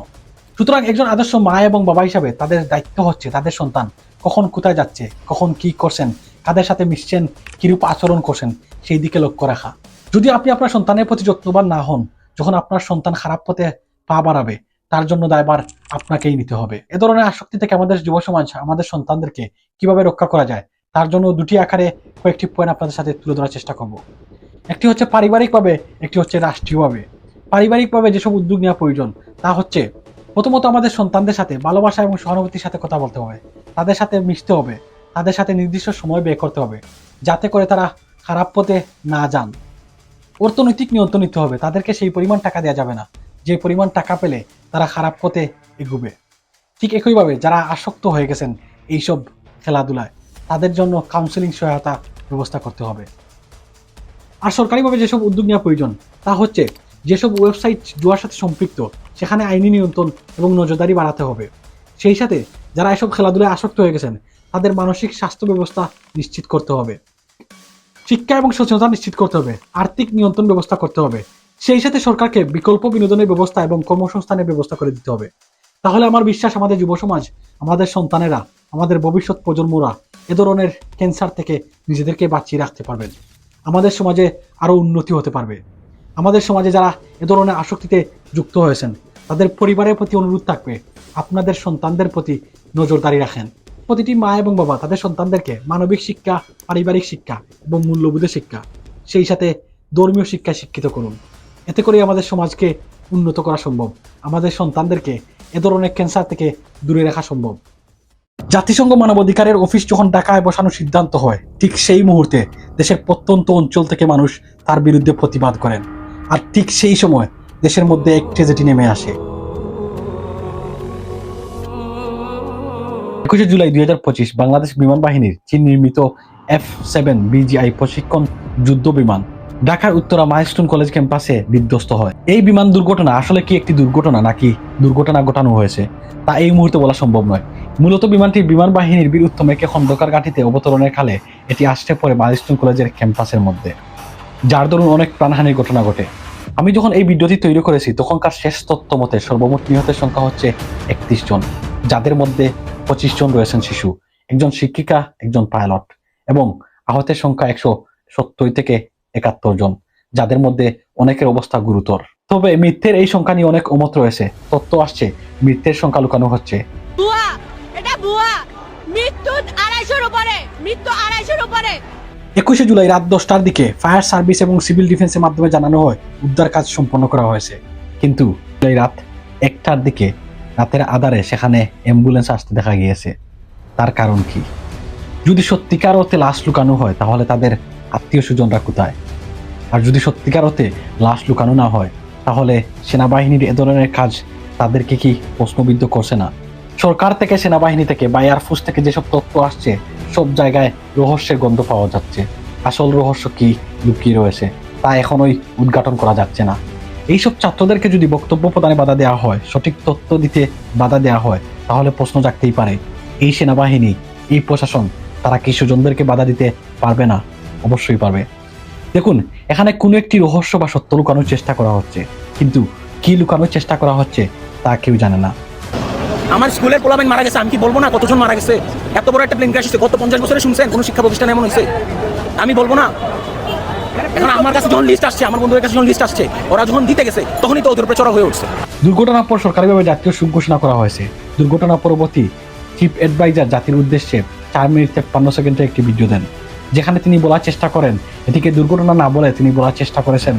সুতরাং একজন আদর্শ মা এবং বাবা হিসাবে তাদের দায়িত্ব হচ্ছে তাদের সন্তান কখন কোথায় যাচ্ছে, কখন কি করছেন, কাদের সাথে মিশছেন, কিরূপ আচরণ করছেন সেই দিকে লক্ষ্য রাখা। যদি আপনি আপনার সন্তানের প্রতি যত্নবান না হন, যখন আপনার সন্তান খারাপ পথে পা বাড়াবে তার জন্য দায়ভার আপনাকেই নিতে হবে। এ ধরনের আসক্তি থেকে আমাদের যুব সমাজ, আমাদের সন্তানদেরকে কিভাবে রক্ষা করা যায় তার জন্য দুটি আকারে কয়েকটি পয়েন্ট আপনাদের সাথে তুলে ধরার চেষ্টা করব। একটি হচ্ছে পারিবারিকভাবে, একটি হচ্ছে রাষ্ট্রীয়ভাবে। পারিবারিকভাবে যেসব উদ্যোগ নেওয়া প্রয়োজন তা হচ্ছে, প্রথমত আমাদের সন্তানদের সাথে ভালোবাসা এবং সহানুভূতির সাথে কথা বলতে হবে, তাদের সাথে মিশতে হবে, তাদের সাথে নির্দিষ্ট সময় ব্যয় করতে হবে যাতে করে তারা খারাপ পথে না যান। অর্থনৈতিক নিয়ন্ত্রণ নিতে হবে, তাদেরকে সেই পরিমাণ টাকা দেওয়া যাবে না যে পরিমাণ টাকা পেলে তারা খারাপ পথে এগুবে। ঠিক একইভাবে যারা আসক্ত হয়ে গেছেন এইসব খেলাধুলায় তাদের জন্য কাউন্সেলিং সহায়তা ব্যবস্থা করতে হবে। আর সরকারিভাবে যেসব উদ্যোগ নেওয়া প্রয়োজন তা হচ্ছে, যেসব ওয়েবসাইট জুয়ার সাথে সম্পৃক্ত সেখানে আইনি নিয়ন্ত্রণ এবং নজরদারি বাড়াতে হবে। সেই সাথে যারা এসব খেলাধুলায় আসক্ত হয়ে গেছেন তাদের মানসিক স্বাস্থ্য ব্যবস্থা নিশ্চিত করতে হবে, শিক্ষা এবং সচেতনতা নিশ্চিত করতে হবে, আর্থিক নিয়ন্ত্রণ ব্যবস্থা করতে হবে। সেই সাথে সরকারকে বিকল্প বিনোদনের ব্যবস্থা এবং কর্মসংস্থানের ব্যবস্থা করে দিতে হবে। তাহলে আমার বিশ্বাস আমাদের যুব সমাজ, আমাদের সন্তানেরা, আমাদের ভবিষ্যৎ প্রজন্মরা এ ধরনের ক্যান্সার থেকে নিজেদেরকে বাঁচিয়ে রাখতে পারবেন। আমাদের সমাজে আরও উন্নতি হতে পারবে। আমাদের সমাজে যারা এ ধরনের আসক্তিতে যুক্ত হয়েছেন তাদের পরিবারের প্রতি অনুরোধ থাকবে, আপনাদের সন্তানদের প্রতি নজরদারি রাখেন। প্রতিটি মা এবং বাবা তাদের সন্তানদেরকে মানবিক শিক্ষা, পারিবারিক শিক্ষা এবং মূল্যবোধের শিক্ষা, সেই সাথে ধর্মীয় শিক্ষায় শিক্ষিত করুন। এতে করে আমাদের সমাজকে উন্নত করা সম্ভব, আমাদের সন্তানদেরকে এ ধরনের ক্যান্সার থেকে দূরে রাখা সম্ভব। জাতিসংঘ মানবাধিকারের অফিস যখন ঢাকায় বসানোর সিদ্ধান্ত হয়, ঠিক সেই মুহূর্তে দেশের প্রত্যন্ত অঞ্চল থেকে মানুষ তার বিরুদ্ধে প্রতিবাদ করেন। আর ঠিক সেই সময় দেশের মধ্যে এক ট্র্যাজেডি নেমে আসে। 21 জুলাই 2025 বাংলাদেশ বিমান বাহিনীর চীন নির্মিত F-7 BGI প্রশিক্ষণ যুদ্ধ বিমান ঢাকার উত্তরা মাইলস্টোন কলেজ ক্যাম্পাসে বিধ্বস্ত হয়। এই বিমান দুর্ঘটনা আসলে কি একটি দুর্ঘটনা নাকি দুর্ঘটনা ঘটানো হয়েছে তা এই মুহূর্তে বলা সম্ভব নয়। মূলত বিমানটি বিমান বাহিনীর বীর উত্তম একে খন্দকার ঘাঁটিতে অবতরণের কালে এটি আসতে পড়ে মাইলস্টোন কলেজের ক্যাম্পাসের মধ্যে, যার দরুন অনেক প্রাণহানির ঘটনা ঘটে। আমি যখন এই ভিডিওটি তৈরি করেছি তখনকার শেষ তথ্য মতে সর্বমোট নিহতের সংখ্যা হচ্ছে 31 জন, যাদের মধ্যে 25 জন রয়েছেন শিশু, একজন শিক্ষিকা, একজন পাইলট, এবং আহতের সংখ্যা 170 থেকে 71 জন, যাদের মধ্যে অনেকের অবস্থা গুরুতর। তবে মৃত্যুর এই সংখ্যা নিয়ে অনেক অমত রয়েছে। তথ্য আসছে মৃত্যুর সংখ্যা লুকানো হচ্ছে। মৃত্যু 250-র উপরে। 21 জুলাই রাত 10টার দিকে ফায়ার সার্ভিস এবং সিভিল ডিফেন্সের মাধ্যমে জানানো হয় উদ্ধার কাজ সম্পন্ন করা হয়েছে, কিন্তু রাত 1টার দিকে রাতের আধারে সেখানে অ্যাম্বুলেন্স আসতে দেখা গিয়েছে। তার কারণ কি? যদি সত্যিকার অর্থে লাশ লুকানো হয় তাহলে তাদের আত্মীয় স্বজনরা কোথায়? আর যদি সত্যিকার অর্থে লাশ লুকানো না হয়, তাহলে সেনাবাহিনীর এ ধরনের কাজ তাদেরকে কি প্রশ্নবিদ্ধ করছে না? সরকার থেকে, সেনাবাহিনী থেকে বা এয়ারফোর্স থেকে যেসব তথ্য আসছে, সব জায়গায় রহস্যের গন্ধ পাওয়া যাচ্ছে। আসল রহস্য কি লুকিয়ে রয়েছে তা এখনোই উদ্ঘাটন করা যাচ্ছে না। এইসব ছাত্রদেরকে যদি বক্তব্য প্রদানে বাধা দেওয়া হয়, সঠিক তথ্য দিতে বাধা দেওয়া হয়, তাহলে প্রশ্ন জাগতেই পারে, এই সেনাবাহিনী, এই প্রশাসন, তারা কি সুজনদেরকে বাধা দিতে পারবে না? অবশ্যই পারবে। দেখুন, এখানে কোনো একটি রহস্য বা সত্য লুকানোর চেষ্টা করা হচ্ছে, কিন্তু কি লুকানোর চেষ্টা করা হচ্ছে তা কেউ জানে না। আমার স্কুলের পোলাবেন মারা গেছে, আমি কি বলবো না কতজন মারা গেছে? এত বড় একটা প্লেন ক্র্যাশ হচ্ছে, গত 50 বছরে শুনছেন কোনো শিক্ষা প্রতিষ্ঠান এমন হয়েছে? আমি বলবো না? এখন আমার কাছে যখন লিস্ট আসছে, আমার বন্ধুদের কাছে যখন লিস্ট আসছে, ওরা যখন দিতে গেছে তখনই তো ওদের উপরে চড়া হয়ে উঠছে। দুর্ঘটনার পর সরকারিভাবে জাতীয় শোক ঘোষণা করা হয়েছে। দুর্ঘটনা পরবর্তী চিফ অ্যাডভাইজার জাতির উদ্দেশ্যে 4 মিনিট 53 সেকেন্ডের একটি ভিডিও দেন, যেখানে তিনি বলার চেষ্টা করেন, এটিকে দুর্ঘটনা না বলে তিনি বলার চেষ্টা করেছেন,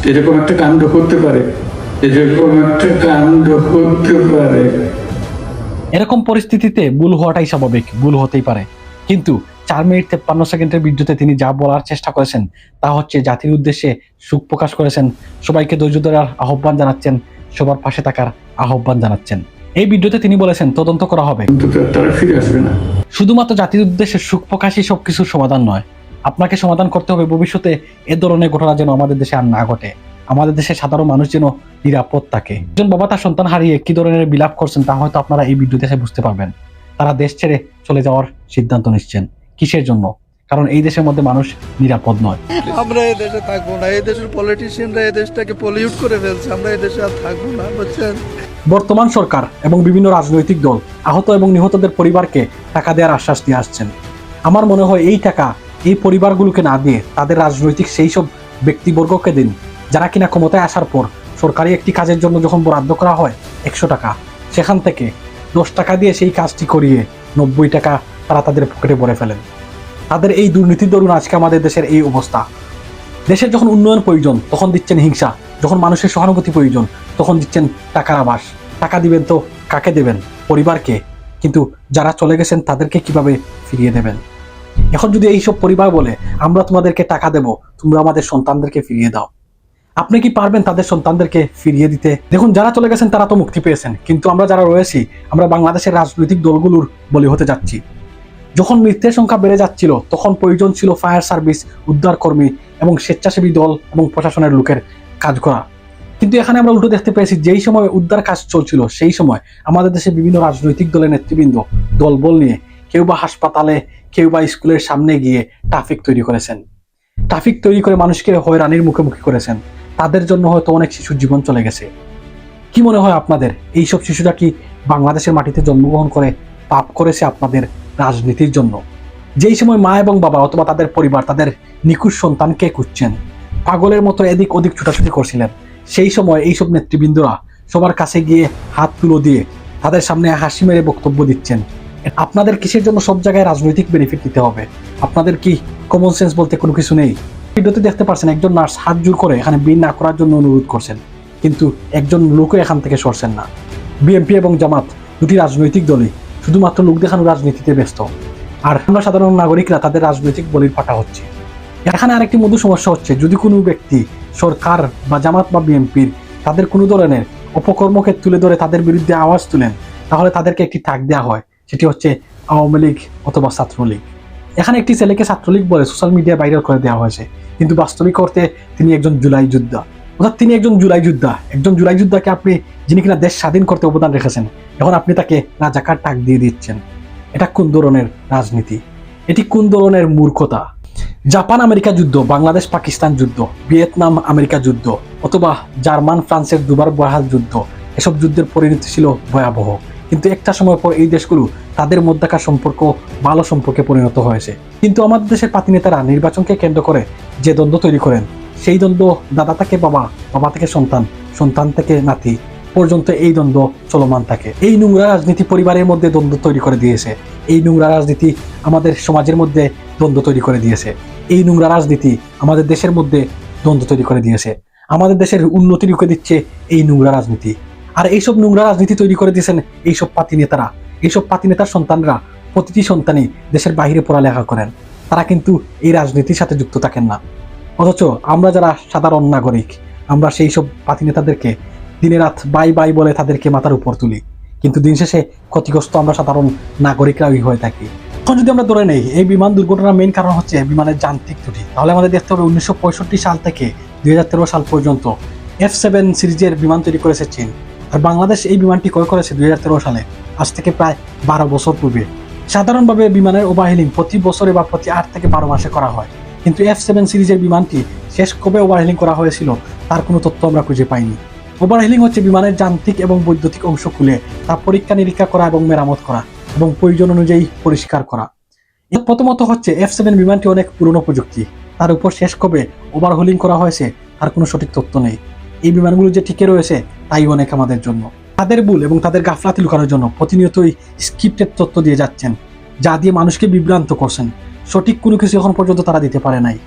এরকম একটা কাণ্ড করতে পারে, এরকম একটা কাণ্ড করতে পারে। এরকম পরিস্থিতিতে ভুল হওয়াটাই স্বাভাবিক, ভুল হতেই পারে। কিন্তু 4 মিনিট 53 সেকেন্ডের ভিডিওতে তিনি যা বলার চেষ্টা করেছেন তা হচ্ছে জাতির উদ্দেশ্যে শোক প্রকাশ করেছেন, সবাইকে ধৈর্য ধরার আহ্বান জানাচ্ছেন, সবার পাশে থাকার আহ্বান জানাচ্ছেন। এই ভিডিওতে তিনি বলেছেন তদন্ত করা হবে, তারা ফিরে আসবে না। শুধুমাত্র জাতির উদ্দেশ্যে শোক প্রকাশই সবকিছুর সমাধান নয়, আপনাকে সমাধান করতে হবে ভবিষ্যতে এ ধরনের ঘটনা যেন আমাদের দেশে আর না ঘটে, আমাদের দেশের সাধারণ মানুষ যেন নিরাপদ থাকে। একজন বাবা তার সন্তান হারিয়ে কি ধরনের বিলাপ করছেন তা হয়তো আপনারা এই ভিডিও দেখে বুঝতে পারবেন। তারা দেশ ছেড়ে চলে যাওয়ার সিদ্ধান্ত নিচ্ছেন, কিসের জন্য? কারণ এই দেশের মধ্যে মানুষ নিরাপদ নয়। আমরা এই দেশে থাকবো না, এই দেশের পলিটিশিয়ানরা এই দেশটাকে পলিউট করে ফেলছে, আমরা এই দেশে আর থাকবো না, বুঝছেন? বর্তমান সরকার এবং বিভিন্ন রাজনৈতিক দল আহত এবং নিহতদের পরিবারকে টাকা দেওয়ার আশ্বাস দিয়ে আসছেন। আমার মনে হয় এই টাকা এই পরিবারগুলোকে না দিয়ে তাদের রাজনৈতিক সেই সব ব্যক্তিবর্গকে দিন, যারা কিনা ক্ষমতায় আসার পর সরকারি একটি কাজের জন্য যখন বরাদ্দ করা হয় 100 টাকা, সেখান থেকে 10 টাকা দিয়ে সেই কাজটি করিয়ে 90 টাকা তারা তাদের পকেটে ভরে ফেলেন। তাদের এই দুর্নীতির দরুন আজকে আমাদের দেশের এই অবস্থা। দেশের যখন উন্নয়ন প্রয়োজন তখন দিচ্ছেন হিংসা, যখন মানুষের সহানুভূতি প্রয়োজন তখন দিচ্ছেন টাকার আবাস। টাকা দিবেন তো কাকে দেবেন? পরিবারকে। কিন্তু যারা চলে গেছেন তাদেরকে কিভাবে ফিরিয়ে দেবেন? এখন যদি এইসব পরিবার বলে আমরা তোমাদেরকে টাকা দেব, তোমরা আমাদের সন্তানদেরকে ফিরিয়ে দাও, আপনি কি পারবেন তাদের সন্তানদেরকে ফিরিয়ে দিতে? দেখুন, যারা চলে গেছেন তারা তো মুক্তি পেয়েছেন, কিন্তু আমরা যারা রয়েছি, আমরা বাংলাদেশের রাজনৈতিক দলগুলোর বলি হতে যাচ্ছি। যখন মৃত্যুর সংখ্যা বেড়ে যাচ্ছিল তখন প্রয়োজন ছিল ফায়ার সার্ভিস, উদ্ধার কর্মী এবং স্বেচ্ছাসেবী দল এবং প্রশাসনের লোকের কাজ করা। কিন্তু এখানে আমরা উল্টো দেখতে পেয়েছি, যেই সময় উদ্ধার কাজ চলছিল সেই সময় আমাদের দেশে বিভিন্ন রাজনৈতিক দলের নেতৃবৃন্দ দলবল নিয়ে কেউ বা হাসপাতালে, কেউ বা স্কুলের সামনে গিয়ে ট্রাফিক তৈরি করেছেন। ট্রাফিক তৈরি করে মানুষকে হয়রানির মুখোমুখি করেছেন। তাদের জন্য হয়তো অনেক শিশুর জীবন চলে গেছে। কি মনে হয় আপনাদের, এইসব শিশুরা কি বাংলাদেশের মাটিতে জন্মগ্রহণ করে পাপ করেছে আপনাদের রাজনীতির জন্য? যেই সময় মা এবং বাবা অথবা তাদের পরিবার তাদের নিখোঁজ সন্তানকে খুঁজছেন, পাগলের মতো এদিক ওদিক ছুটাছুটি করছিলেন, সেই সময় এইসব নেতৃবৃন্দরা সবার কাছে গিয়ে হাত তুলো দিয়ে তাদের সামনে হাসি মেরে বক্তব্য দিচ্ছেন। আপনাদের কিসের জন্য সব জায়গায় রাজনৈতিক বেনিফিট দিতে হবে? আপনাদের কি কমন সেন্স বলতে কোনো কিছু নেই? ভিডিওতে দেখতে পাচ্ছেন একজন নার্স হাত জোর করে এখানে বিল না করার জন্য অনুরোধ করছেন, কিন্তু একজন লোকও এখান থেকে সরছেন না। বিএনপি এবং জামাত দুটি রাজনৈতিক দলই শুধুমাত্র লোক দেখানোর রাজনীতিতে ব্যস্ত, আর আমরা সাধারণ নাগরিকরা তাদের রাজনৈতিক বলির পাঠা হচ্ছে। এখানে আরেকটি মধু সমস্যা হচ্ছে, যদি কোনো ব্যক্তি সরকার বা জামাত বা বিএনপির তাদের কোনো ধরনের অপকর্মকে তুলে ধরে তাদের বিরুদ্ধে আওয়াজ তুলেন, তাহলে তাদেরকে একটি টাক দেওয়া হয়, সেটি হচ্ছে আওয়ামী লীগ অথবা ছাত্রলীগ। এখানে একটি ছেলেকে ছাত্রলীগ বলে সোশ্যাল মিডিয়ায় ভাইরাল করে দেওয়া হয়েছে, কিন্তু বাস্তবিক অর্থে তিনি একজন জুলাই যোদ্ধা। অর্থাৎ তিনি একজন জুলাই যোদ্ধা। একজন জুলাই যোদ্ধাকে আপনি, যিনি কিনা দেশ স্বাধীন করতে অবদান রেখেছেন, এখন আপনি তাকে রাজাকার টাক দিয়ে দিচ্ছেন। এটা কোন ধরনের রাজনীতি? এটি কোন ধরনের মূর্খতা? জাপান আমেরিকা যুদ্ধ, বাংলাদেশ পাকিস্তান যুদ্ধ, ভিয়েতনাম আমেরিকা যুদ্ধ অথবা জার্মান ফ্রান্সের দুবার বহাল যুদ্ধ, এসব যুদ্ধের পরিণতি ছিল ভয়াবহ। কিন্তু একটা সময় পর এই দেশগুলো তাদের মধ্যকার সম্পর্ক ভালো সম্পর্কে পরিণত হয়েছে। কিন্তু আমাদের দেশের পাতি নেতারা নির্বাচনকে কেন্দ্র করে যে দ্বন্দ্ব তৈরি করেন, সেই দ্বন্দ্ব দাদা থেকে বাবা, বাবা থেকে সন্তান, সন্তান থেকে নাতি পর্যন্ত এই দ্বন্দ্ব চলমান থাকে। এই নোংরা রাজনীতি পরিবারের মধ্যে দ্বন্দ্ব তৈরি করে দিয়েছে। এই নোংরা রাজনীতি আমাদের সমাজের মধ্যে দ্বন্দ্ব তৈরি করে দিয়েছে। এই নোংরা রাজনীতি আমাদের দেশের মধ্যে দ্বন্দ্ব তৈরি করে দিয়েছে। আমাদের দেশের উন্নতি রুখে দিচ্ছে এই নোংরা রাজনীতি। আর এইসব নোংরা রাজনীতি তৈরি করে দিয়েছেন এইসব পাতি নেতারা। এইসব পাতি নেতার সন্তানরা, প্রতিটি সন্তানই দেশের বাইরে পড়ালেখা করেন, তারা কিন্তু এই রাজনীতির সাথে যুক্ত থাকেন না। অথচ আমরা যারা সাধারণ নাগরিক, আমরা সেই সব পাতি নেতাদেরকে দিনে রাত বাই বাই বলে তাদেরকে মাথার উপর তুলি, কিন্তু দিন শেষে ক্ষতিগ্রস্ত আমরা সাধারণ নাগরিকরাই হয়ে থাকি। এখন যদি আমরা ধরে নেই এই বিমান দুর্ঘটনার মেইন কারণ হচ্ছে বিমানের যান্ত্রিক ত্রুটি, তাহলে আমাদের দেখতে হবে 1965 সাল থেকে 2013 সাল পর্যন্ত F7 সিরিজের বিমান তৈরি করেছে চীন, আর বাংলাদেশ এই বিমানটি ক্রয় করেছে 2013 সালে, আজ থেকে প্রায় 12 বছর পূর্বে। সাধারণভাবে বিমানের ওভারহিলিং প্রতি বছরে বা প্রতি 8 থেকে 12 মাসে করা হয়, কিন্তু F7 সিরিজের বিমানটি শেষ কবে ওভারহিলিং করা হয়েছিল তার কোনো তথ্য আমরা খুঁজে পাইনি। ওভারহিলিং হচ্ছে বিমানের যান্ত্রিক এবং বৈদ্যুতিক অংশ খুলে তা পরীক্ষা নিরীক্ষা করা এবং মেরামত করা এবং প্রয়োজন অনুযায়ী পরিষ্কার করা। এর প্রথমত হচ্ছে F7 বিমানটি অনেক পুরনো প্রযুক্তি, তার উপর শেষ কবে ওভারহোলিং করা হয়েছে তার কোনো সঠিক তথ্য নেই। এই বিমানগুলো যে টিকে রয়েছে তাই অনেক আমাদের জন্য। তাদের ভুল এবং তাদের গাফলাতি লুকানোর জন্য প্রতিনিয়তই স্ক্রিপ্টেড তথ্য দিয়ে যাচ্ছেন, যা দিয়ে মানুষকে বিভ্রান্ত করছেন। সঠিক কোনো কিছু এখন পর্যন্ত তারা দিতে পারে নাই।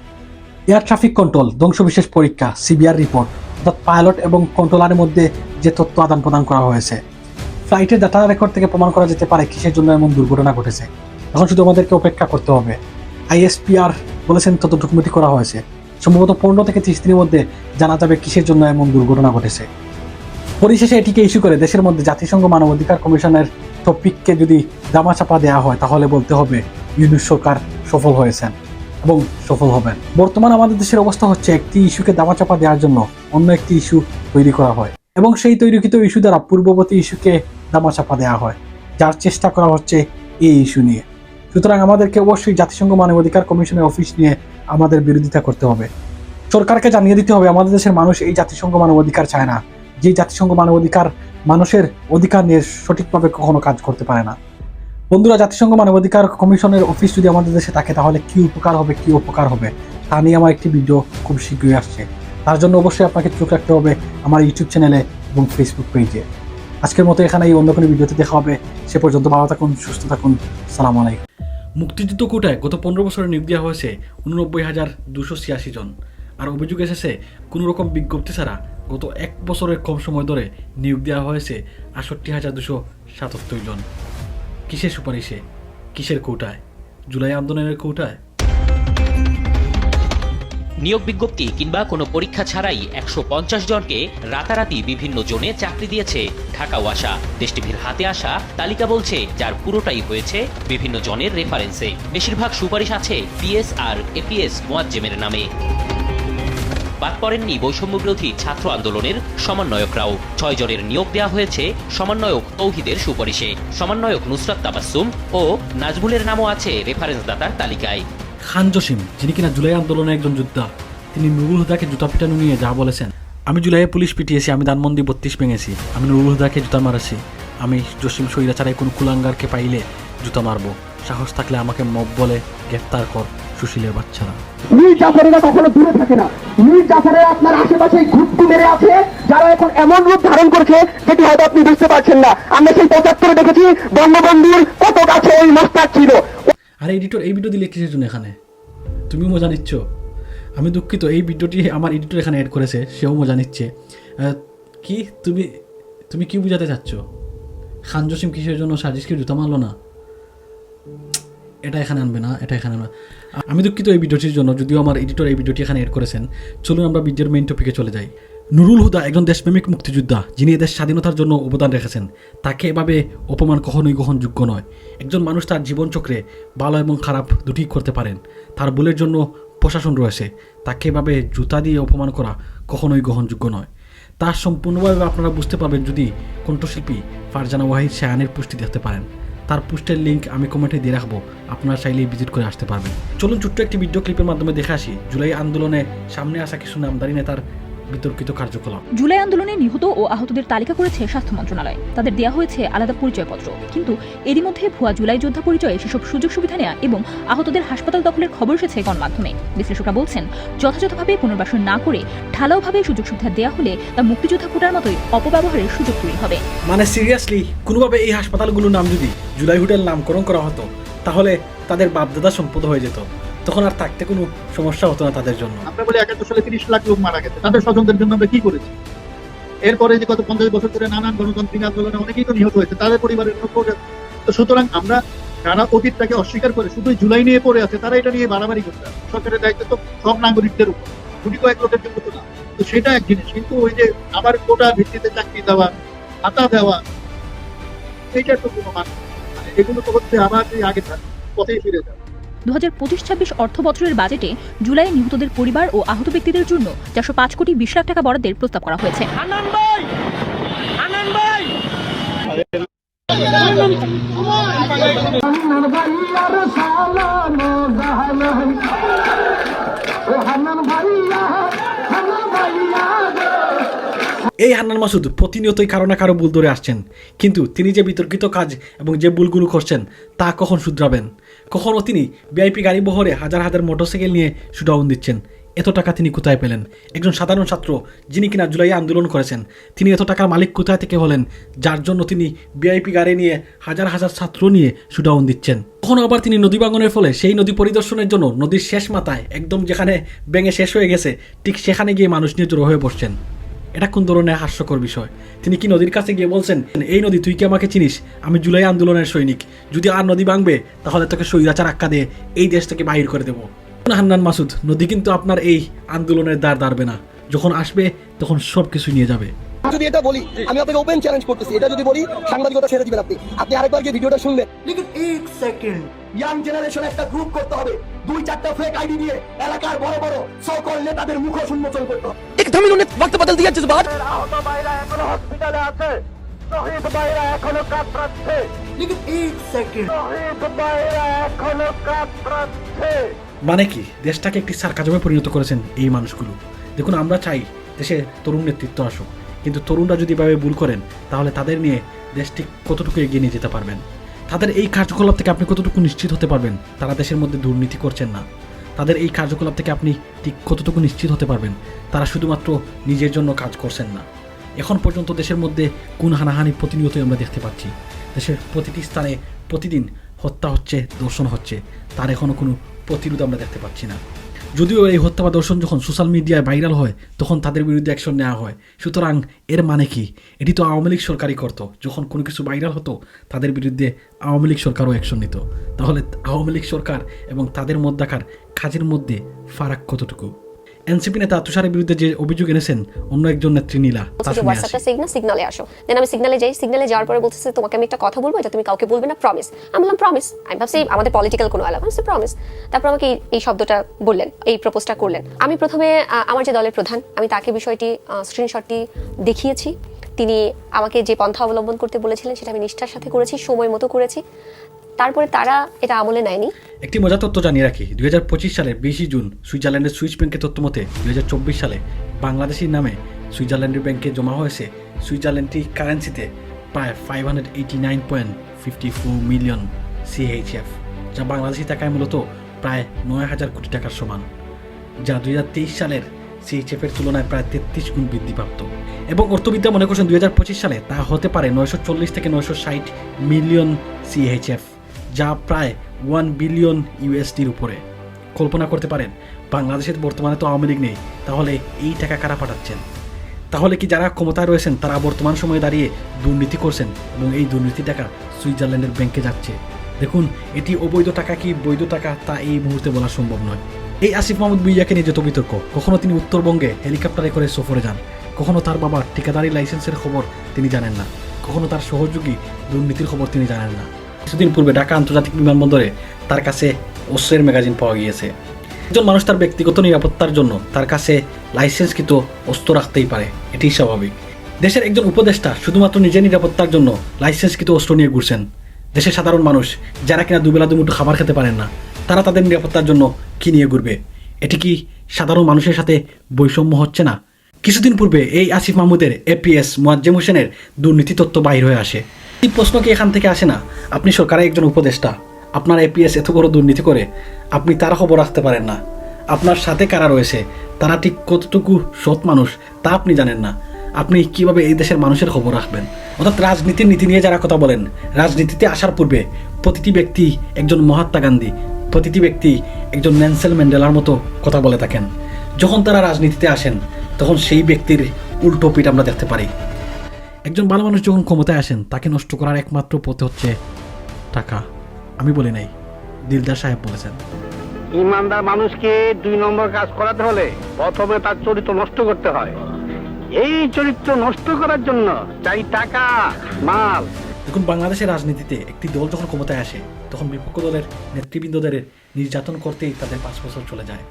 এয়ার ট্রাফিক কন্ট্রোল, ধ্বংসবিশেষ পরীক্ষা, সিবিআর রিপোর্ট, অর্থাৎ পাইলট এবং কন্ট্রোলারের মধ্যে যে তথ্য আদান প্রদান করা হয়েছে, ফ্লাইটের ডাটা রেকর্ড থেকে প্রমাণ করা যেতে পারে কিসের জন্য এমন দুর্ঘটনা ঘটেছে। এখন শুধু আমাদেরকে অপেক্ষা করতে হবে। ISPR বলেছেন ততটুকু মিটি করা হয়েছে, সম্ভবত 15 থেকে 30 দিনের মধ্যে জানা যাবে কিসের জন্য এমন দুর্ঘটনা ঘটেছে। পরিশেষে এটিকে ইস্যু করে দেশের মধ্যে জাতিসংঘ মানবাধিকার কমিশনের টপিককে যদি দামাচাপা দেওয়া হয় তাহলে বলতে হবে ইউনূস সরকার সফল হয়েছেন এবং সফল হবেন। বর্তমান আমাদের দেশের অবস্থা হচ্ছে একটি ইস্যুকে দামাচাপা দেওয়ার জন্য অন্য একটি ইস্যু তৈরি করা হয় এবং সেই তৈরিকৃত ইস্যু দ্বারা পূর্ববর্তী ইস্যুকে দামাচাপা দেওয়া হয়, যার চেষ্টা করা হচ্ছে এই ইস্যু নিয়ে। সুতরাং আমাদেরকে অবশ্যই জাতিসংঘ মানবাধিকার কমিশনের অফিস নিয়ে আমাদের বিরোধিতা করতে হবে। সরকারকে জানিয়ে দিতে হবে আমাদের দেশের মানুষ এই জাতিসংঘ মানবাধিকার চায় না, যে জাতিসংঘ মানবাধিকার মানুষের অধিকার নিয়ে সঠিকভাবে কখনো কাজ করতে পারে না। বন্ধুরা, জাতিসংঘ মানবাধিকার কমিশনের অফিস যদি আমাদের দেশে থাকে তাহলে কি উপকার হবে, কি অপকার হবে তা নিয়ে আমার একটি ভিডিও খুব শীঘ্রই আসছে। তার জন্য অবশ্যই আপনাকে চোখ রাখতে হবে আমার ইউটিউব চ্যানেলে এবং ফেসবুক পেজে। আজকের মতো এখানেই, অন্য কোনো ভিডিওতে দেখা হবে। সে পর্যন্ত ভালো থাকুন, সুস্থ থাকুন। সালাম আলাইকুম। মুক্তিযুদ্ধ কোটায় গত 15 বছরে নিয়োগ দেওয়া হয়েছে 89,286 জন, আর অভিযোগ এসেছে কোনো রকম বিজ্ঞপ্তি ছাড়া গত 1 বছরের কম সময় ধরে নিয়োগ দেওয়া হয়েছে 68,277 জন। কিসের সুপারিশে, কিসের কোটায়? জুলাই আন্দোলনের কোটায়? নিয়োগ বিজ্ঞপ্তি কিংবা কোনো পরীক্ষা ছাড়াই 150 জনকে রাতারাতি বিভিন্ন জোনে চাকরি দিয়েছে ঢাকা ওয়াসা। দেশ টিভির হাতে আসা তালিকা বলছে যার পুরোটাই হয়েছে বিভিন্ন জনের রেফারেন্সে। বেশিরভাগ সুপারিশ আছে পিএস আর এপিএস মোয়াজ্জেমের নামে। বাদ পড়েননি বৈষম্যবিরোধী ছাত্র আন্দোলনের সমন্বয়করাও। 6 জনের নিয়োগ দেওয়া হয়েছে সমন্বয়ক তৌহিদের সুপারিশে। সমন্বয়ক নুসরাত তাবাসসুম ও নাজমুলের নামও আছে রেফারেন্স দাতার তালিকায়। খান জসিম, যিনি কিনা জুলাই আন্দোলনের একজন যোদ্ধা, তিনি নুরুল হুদাকে জুতা পিটানো নিয়ে যা বলেছেন, আমি জুলাইয়ে পুলিশ পিটিয়েছি, আমি ধানমন্ডি 32 ভেঙেছি, আমি নুরুল হুদাকে জুতা মারাছি, আমি জসিম স্বৈরাচারে কোনো কুলাঙ্গারকে পাইলে জুতা মারবো, সাহস থাকলে আমাকে মব বলে গ্রেফতার কর সুশীলের বাচ্চারা। মীর জাফরেরা কখনো দূরে থাকে না। মীর জাফরেরা আপনার আশেপাশে ঘুরতে মেরে আছে, যারা এখন এমন রূপ ধারণ করছে যেটি হয়তো আপনি বুঝতে পারছেন না। আমরা সেই 75 দেখেছি বঙ্গবন্ধুর কত কাছে ওই মোস্তাক ছিল। আরে এডিটর, এই ভিডিও দিলে কিসের জন্য এখানে? তুমি মজা নিচ্ছ? আমি দুঃখিত, এই ভিডিওটি আমার এডিটর এখানে অ্যাড করেছে, সেও মজা নিচ্ছে। কি তুমি কি বোঝাতে চাচ্ছ? খান জসিম কিসের জন্য সাজিশকে জুতা মারলো না? এটা এখানে আনবে না, এটা এখানে আনবে না। আমি দুঃখিত এই ভিডিওটির জন্য, যদিও আমার এডিটর এই ভিডিওটি এখানে অ্যাড করেছেন। চলুন আমরা ভিডিওর মেইন টপিকে চলে যাই। নুরুল হুদা একজন দেশপ্রেমিক মুক্তিযোদ্ধা, যিনি এদেশ স্বাধীনতার জন্য অবদান রেখেছেন। তাকে এভাবে অপমান কখনোই গ্রহণযোগ্য নয়। একজন মানুষ তার জীবনচক্রে ভালো এবং খারাপ দুটি করতে পারেন, তার ভুলের জন্য প্রশাসন রয়েছে। তাকে এভাবে জুতা দিয়ে অপমান করা কখনোই গ্রহণযোগ্য নয়। তার সম্পূর্ণভাবে আপনারা বুঝতে পারবেন যদি কণ্ঠশিল্পী ফারজানা ওয়াহিদ শায়ানের পুষ্টি দেখতে পারেন। তার পোস্টের লিঙ্ক আমি কমেন্টে দিয়ে রাখবো, আপনারা চাইলেই ভিজিট করে আসতে পারবেন। চলুন ছোট্ট একটি ভিডিও ক্লিপের মাধ্যমে দেখে আসি জুলাই আন্দোলনে সামনে আসা কিছু নামদারি নেতার বিতর্কিত কার্যকলাপ। জুলাই আন্দোলনে নিহত ও আহতদের তালিকা করেছে স্বাস্থ্য মন্ত্রণালয়। তাদের দেওয়া হয়েছে আলাদা পরিচয়পত্র, কিন্তু এরই মধ্যে ভুয়া জুলাই যোদ্ধা পরিচয়ে সেসব সুযোগ সুবিধা নেওয়া এবং আহতদের হাসপাতাল দখলের খবর এসেছে গণমাধ্যমে। বিশ্লেষকরা বলছেন, যথাযথভাবে পুনর্বাসন না করে ঢালাওভাবে সুযোগ সুবিধা দেওয়া হলে তা মুক্তিযোদ্ধা কোটার মতোই অপব্যবহারের সুযোগ তৈরি হবে। মানে সিরিয়াসলি, কোনোভাবে এই হাসপাতালগুলোর নাম যদি জুলাই হোটেল নামকরণ করা হতো তাহলে তাদের বাপদাদা সম্পদ হয়ে যেত, তখন আর থাকতে কোনো সমস্যা হতো না তাদের জন্য। আমরা বলি 71 সালে 30 লাখ লোক মারা গেছে, তাদের স্বজনদের জন্য আমরা কি করেছি? এরপরে যে গত 50 বছর ধরে নানান গণতান্ত্রিক আন্দোলনে অনেকেই তো নিহত হয়েছে, তাদের পরিবারের জন্য। তো সুতরাং আমরা যারা অতীতটাকে অস্বীকার করে শুধু জুলাই নিয়ে পড়ে আছে, তারা এটা নিয়ে বাড়াবাড়ি করতে হবে। সরকারের দায়িত্ব তো সব নাগরিকদের উপর। গুটি কয়েক লোকের জন্য তো না। তো সেটা এক জিনিস, কিন্তু ওই যে আবার কোটা ভিত্তিতে চাকরি দেওয়া, ভাতা দেওয়া, এইটার তো কোনো মানে এগুলো তো হচ্ছে আবার এই আগের পথেই ফিরে যাবে। 2025-26 অর্থ বছরের বাজেটে জুলাইয়ে নিহতদের পরিবার ও আহত ব্যক্তিদের জন্য 405 কোটি 20 লাখ টাকা বরাদ্দের প্রস্তাব করা হয়েছে। এই হান্নান মাসুদ প্রতিনিয়তই কারো না কারো ভুল ধরে আসছেন, কিন্তু তিনি যে বিতর্কিত কাজ এবং যে ভুলগুলো করছেন তা কখন শুধরাবেন? কখনও তিনি ভিআইপি গাড়ি বহরে হাজার হাজার মোটরসাইকেল নিয়ে শুডাউন দিচ্ছেন। এত টাকা তিনি কোথায় পেলেন? একজন সাধারণ ছাত্র যিনি কিনা জুলাই আন্দোলন করেছেন, তিনি এত টাকার মালিক কোথায় থেকে হলেন যার জন্য তিনি ভিআইপি গাড়ি নিয়ে হাজার হাজার ছাত্র নিয়ে শুডাউন দিচ্ছেন? কখনো আবার তিনি নদী ভাঙনের ফলে সেই নদী পরিদর্শনের জন্য নদীর শেষ মাথায় একদম যেখানে ভেঙে শেষ হয়ে গেছে ঠিক সেখানে গিয়ে মানুষ নিয়ে জড়ো হয়ে বসছেন। এটা কোন ধরনের হাস্যকর বিষয়? তিনি কি নদীর কাছে গিয়ে বলছেন, এই নদী তুই কি আমাকে চিনিস? আমি জুলাই আন্দোলনের সৈনিক, যদি আর নদী ভাঙবে তাহলে তোকে স্বৈরাচার আখ্যা দিয়ে এই দেশ থেকে বাহির করে দেবো। হান্নান মাসুদ, নদী কিন্তু আপনার এই আন্দোলনের দ্বার দাঁড়বে না, যখন আসবে তখন সব কিছু নিয়ে যাবে। যদি এটা বলি, আমি আপনাকে ওপেন চ্যালেঞ্জ করতেছি, এটা যদি বলি সাংবাদিকতা ছেড়ে দিবেন আপনি। আপনি আরেকবার গিয়ে ভিডিওটা শুনলেন। লেকিন এক সেকেন্ড, ইয়াং জেনারেশন একটা গ্রুপ করতে হবে, 2-4টা ফেক আইডি দিয়ে এলাকার বড় বড় সকল নেতাদের মুখ উন্মোচন করতে হবে। একদম ইन्होंने वक्त बदल दिया जज्बात। আহত ভাইরা এখনো হসপিটালে আছে, শহীদ ভাইরা এখনো কাতরাচ্ছে। লেকিন এক সেকেন্ড, শহীদ ভাইরা এখনো কাতরাচ্ছে। মানে কি দেশটাকে একটি সার্কাজমে পরিণত করেছেন এই মানুষগুলো। দেখুন, আমরা চাই দেশে তরুণ নেতৃত্ব আসুক, কিন্তু তরুণরা যদি এভাবে ভুল করেন তাহলে তাদের নিয়ে দেশটি কতটুকু এগিয়ে নিয়ে যেতে পারবেন? তাদের এই কার্যকলাপ থেকে আপনি কতটুকু নিশ্চিত হতে পারবেন তারা দেশের মধ্যে দুর্নীতি করছেন না? তাদের এই কার্যকলাপ থেকে আপনি ঠিক কতটুকু নিশ্চিত হতে পারবেন তারা শুধুমাত্র নিজের জন্য কাজ করছেন না? এখন পর্যন্ত দেশের মধ্যে কোন হানাহানি প্রতিনিয়তই আমরা দেখতে পাচ্ছি। দেশের প্রতিটি স্থানে প্রতিদিন হত্যা হচ্ছে, দর্শন হচ্ছে, তার এখনও কোনো প্রতিরোধ আমরা দেখতে পাচ্ছি না। যদিও এই হত্যা বা দর্শন যখন সোশ্যাল মিডিয়ায় ভাইরাল হয় তখন তাদের বিরুদ্ধে অ্যাকশন নেওয়া হয়। সুতরাং এর মানে কি? এটি তো আওয়ামী লীগ সরকারই করতো। যখন কোনো কিছু ভাইরাল হতো তাদের বিরুদ্ধে আওয়ামী লীগ সরকারও অ্যাকশন নিত। তাহলে আওয়ামী লীগ সরকার এবং তাদের মধ্যাকার কাজের মধ্যে ফারাক কতটুকু? এনসিপি নেতা তুষারের বিরুদ্ধে যে অভিযোগ এনেছেন অন্য একজন নেত্রী নীলা, সিগনালে আসো, দেন আমি সিগনালে যাই। সিগনালে যাওয়ার পরে বলতেছে তোমাকে আমি একটা কথা বলবো, এটা তুমি কাউকে বলবে না, প্রমিস। আমি বললাম প্রমিস। আমি ভাবছি আমাদের পলিটিক্যাল কোনো আলাপ, আমি প্রমিস। তারপর আমাকে এই শব্দটা বললেন, এই প্রপোজটা করলেন। আমি প্রথমে আমার যে দলের প্রধান, আমি তাকে বিষয়টি স্ক্রিনশটটি দেখিয়েছি। তিনি আমাকে যে পন্থা অবলম্বন করতে বলেছিলেন সেটা আমি নিষ্ঠার সাথে করেছি, সময় মতো করেছি। তারপরে তারা এটা আমলে নেয়নি। একটি মজার তথ্য জানিয়ে রাখি, 2025 সালের 20 জুন সুইজারল্যান্ডের সুইস ব্যাংকের তথ্য মতে 2024 সালে বাংলাদেশের নামে সুইজারল্যান্ডের ব্যাংকে জমা হয়েছে সুইজারল্যান্ডি কারেন্সিতে প্রায় 589.54 মিলিয়ন CHF, যা বাংলাদেশি টাকায় মূলত প্রায় 9,000 কোটি টাকার সমান, যা 2023 সালের CHF এর তুলনায় প্রায় 33 গুণ বৃদ্ধিপ্রাপ্ত। এবং অর্থবিদ্যা মনে করছেন 2025 সালে তা হতে পারে 940 থেকে 960 মিলিয়ন CHF, যা প্রায় 1 বিলিয়ন USDর উপরে। কল্পনা করতে পারেন বাংলাদেশের বর্তমানে তো আওয়ামী লীগ নেই, তাহলে এই টাকা কারা পাঠাচ্ছেন? তাহলে কি যারা ক্ষমতায় রয়েছেন তারা বর্তমান সময়ে দাঁড়িয়ে দুর্নীতি করছেন এবং এই দুর্নীতি টাকা সুইজারল্যান্ডের ব্যাংকে যাচ্ছে? দেখুন, এটি অবৈধ টাকা কি বৈধ টাকা তা এই মুহূর্তে বলা সম্ভব নয়। এই আসিফ মাহমুদ ভুঁইয়াকে নিয়ে যত বিতর্ক, কখনো তিনি উত্তরবঙ্গে হেলিকপ্টারে করে সফরে যান, কখনো তার বাবা ঠিকাদারি লাইসেন্সের খবর তিনি জানেন না, কখনো তার সহযোগী দুর্নীতির খবর তিনি জানেন না। কিছুদিন পূর্বে ঢাকা আন্তর্জাতিক বিমানবন্দরে তার কাছে অস্ত্রের ম্যাগাজিন পাওয়া গিয়েছে। একজন মানুষ তার ব্যক্তিগত নিরাপত্তার জন্য তার কাছে লাইসেন্সকৃত অস্ত্র রাখতেই পারে, এটি স্বাভাবিক। দেশের একজন উপদেষ্টা শুধুমাত্র নিজের নিরাপত্তার জন্য লাইসেন্সকৃত অস্ত্র নিয়ে ঘুরছেন। দেশের সাধারণ মানুষ যারা কিনা দুবেলা দুমুঠো খাবার খেতে পারেন না, তারা তাদের নিরাপত্তার জন্য কি নিয়ে ঘুরবে? এটি কি সাধারণ মানুষের সাথে বৈষম্য হচ্ছে না? কিছুদিন পূর্বে এই আসিফ মাহমুদের APS মোয়াজ্জেম হোসেনের দুর্নীতি তথ্য বাইর হয়ে আসে। এই প্রশ্ন কি এখান থেকে আসে না? আপনি সরকারের একজন উপদেষ্টা, আপনার APS এত বড় দুর্নীতি করে আপনি তার খবর রাখতে পারেন না। আপনার সাথে কারা রয়েছে, তারা ঠিক কতটুকু সৎ মানুষ তা আপনি জানেন না। আপনি কিভাবে এই দেশের মানুষের খবর রাখবেন? অর্থাৎ রাজনীতির নীতি নিয়ে যারা কথা বলেন, রাজনীতিতে আসার পূর্বে প্রতিটি ব্যক্তি একজন মহাত্মা গান্ধী, প্রতিটি ব্যক্তি একজন নেলসন ম্যান্ডেলার মতো কথা বলে থাকেন। যখন তারা রাজনীতিতে আসেন তখন সেই ব্যক্তির উল্টো পিঠ আমরা দেখতে পারি। একজন ভালো মানুষ যখন ক্ষমতায় আসেন তাকে নষ্ট করার একমাত্র পথ হচ্ছে টাকা। আমি বলি নাই, দিলদার সাহেব বলেছেন। ইমানদার মানুষকে 2 নম্বর কাজ করাতে হলে প্রথমে তার চরিত্র নষ্ট করতে হয়। এই চরিত্র নষ্ট করার জন্য চাই টাকা, মাল। দেখুন, বাংলাদেশের রাজনীতিতে একটি দল যখন ক্ষমতায় আসে তখন বিপক্ষ দলের নেতৃবৃন্দদের নির্যাতন করতেই তাদের 5 বছর চলে যায়।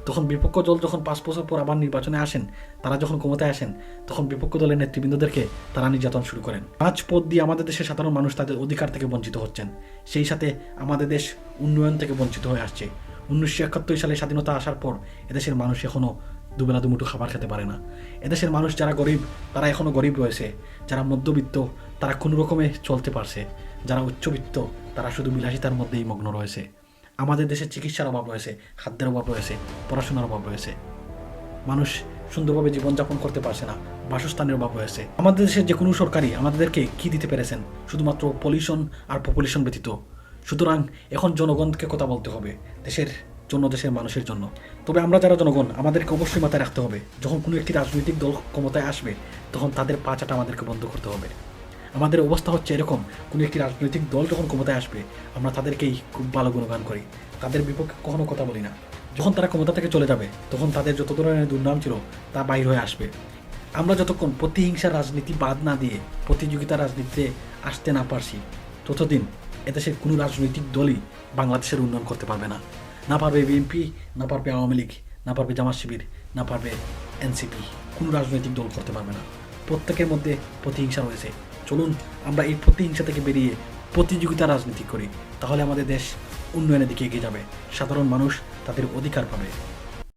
তখন বিপক্ষ দল যখন 5 বছর পর আবার নির্বাচনে আসেন, তারা যখন ক্ষমতায় আসেন, তখন বিপক্ষ দলের নেতৃবৃন্দদেরকে তারা নির্যাতন শুরু করেন। 5 পদ দিয়ে আমাদের দেশের সাধারণ মানুষ তাদের অধিকার থেকে বঞ্চিত হচ্ছেন। সেই সাথে আমাদের দেশ উন্নয়ন থেকে বঞ্চিত হয়ে আসছে। 1971 সালে স্বাধীনতা আসার পর এদেশের মানুষ এখনও দুবেলা দুমুঠো খাবার খেতে পারে না। এদেশের মানুষ যারা গরিব তারা এখনও গরিব রয়েছে, যারা মধ্যবিত্ত তারা কোনো রকমে চলতে পারছে, যারা উচ্চবিত্ত তারা শুধু বিলাসিতার মধ্যেই মগ্ন রয়েছে। আমাদের দেশে চিকিৎসার অভাব রয়েছে, খাদ্যের অভাব রয়েছে, পড়াশোনার অভাব রয়েছে। মানুষ সুন্দরভাবে জীবনযাপন করতে পারছে না, বাসস্থানের অভাব রয়েছে। আমাদের দেশের যে কোনো সরকারই আমাদেরকে কি দিতে পেরেছেন? শুধুমাত্র পলিউশন আর পপুলেশন ব্যতীত। সুতরাং এখন জনগণকে কথা বলতে হবে, দেশের জন্য, দেশের মানুষের জন্য। তবে আমরা যারা জনগণ আমাদেরকে অবশ্যই মাথায় রাখতে হবে, যখন কোনো একটি রাজনৈতিক দল ক্ষমতায় আসবে তখন তাদের পাচাটা আমাদেরকে বন্ধ করতে হবে। আমাদের অবস্থা হচ্ছে এরকম, কোনো একটি রাজনৈতিক দল যখন ক্ষমতায় আসবে আমরা তাদেরকেই খুব ভালো গুণগান করি, তাদের বিপক্ষে কখনো কথা বলি না। যখন তারা ক্ষমতা থেকে চলে যাবে তখন তাদের যত ধরনের দুর্নাম ছিল তা বাইর হয়ে আসবে। আমরা যতক্ষণ প্রতিহিংসার রাজনীতি বাদ না দিয়ে প্রতিযোগিতার রাজনীতিতে আসতে না পারছি, ততদিন এদেশের কোনো রাজনৈতিক দলই বাংলাদেশের উন্নয়ন করতে পারবে না। না পারবে বিএনপি, না পারবে আওয়ামী লীগ, না পারবে জামাত শিবির, না পারবে এনসিপি। কোনো রাজনৈতিক দল করতে পারবে না। প্রত্যেকের মধ্যে প্রতিহিংসা রয়েছে। চলুন আমরা এই প্রতিহিংসা থেকে বেরিয়ে প্রতিযোগিতার রাজনীতি করি, তাহলে আমাদের দেশ উন্নয়নের দিকে এগিয়ে যাবে, সাধারণ মানুষ তাদের অধিকার পাবে।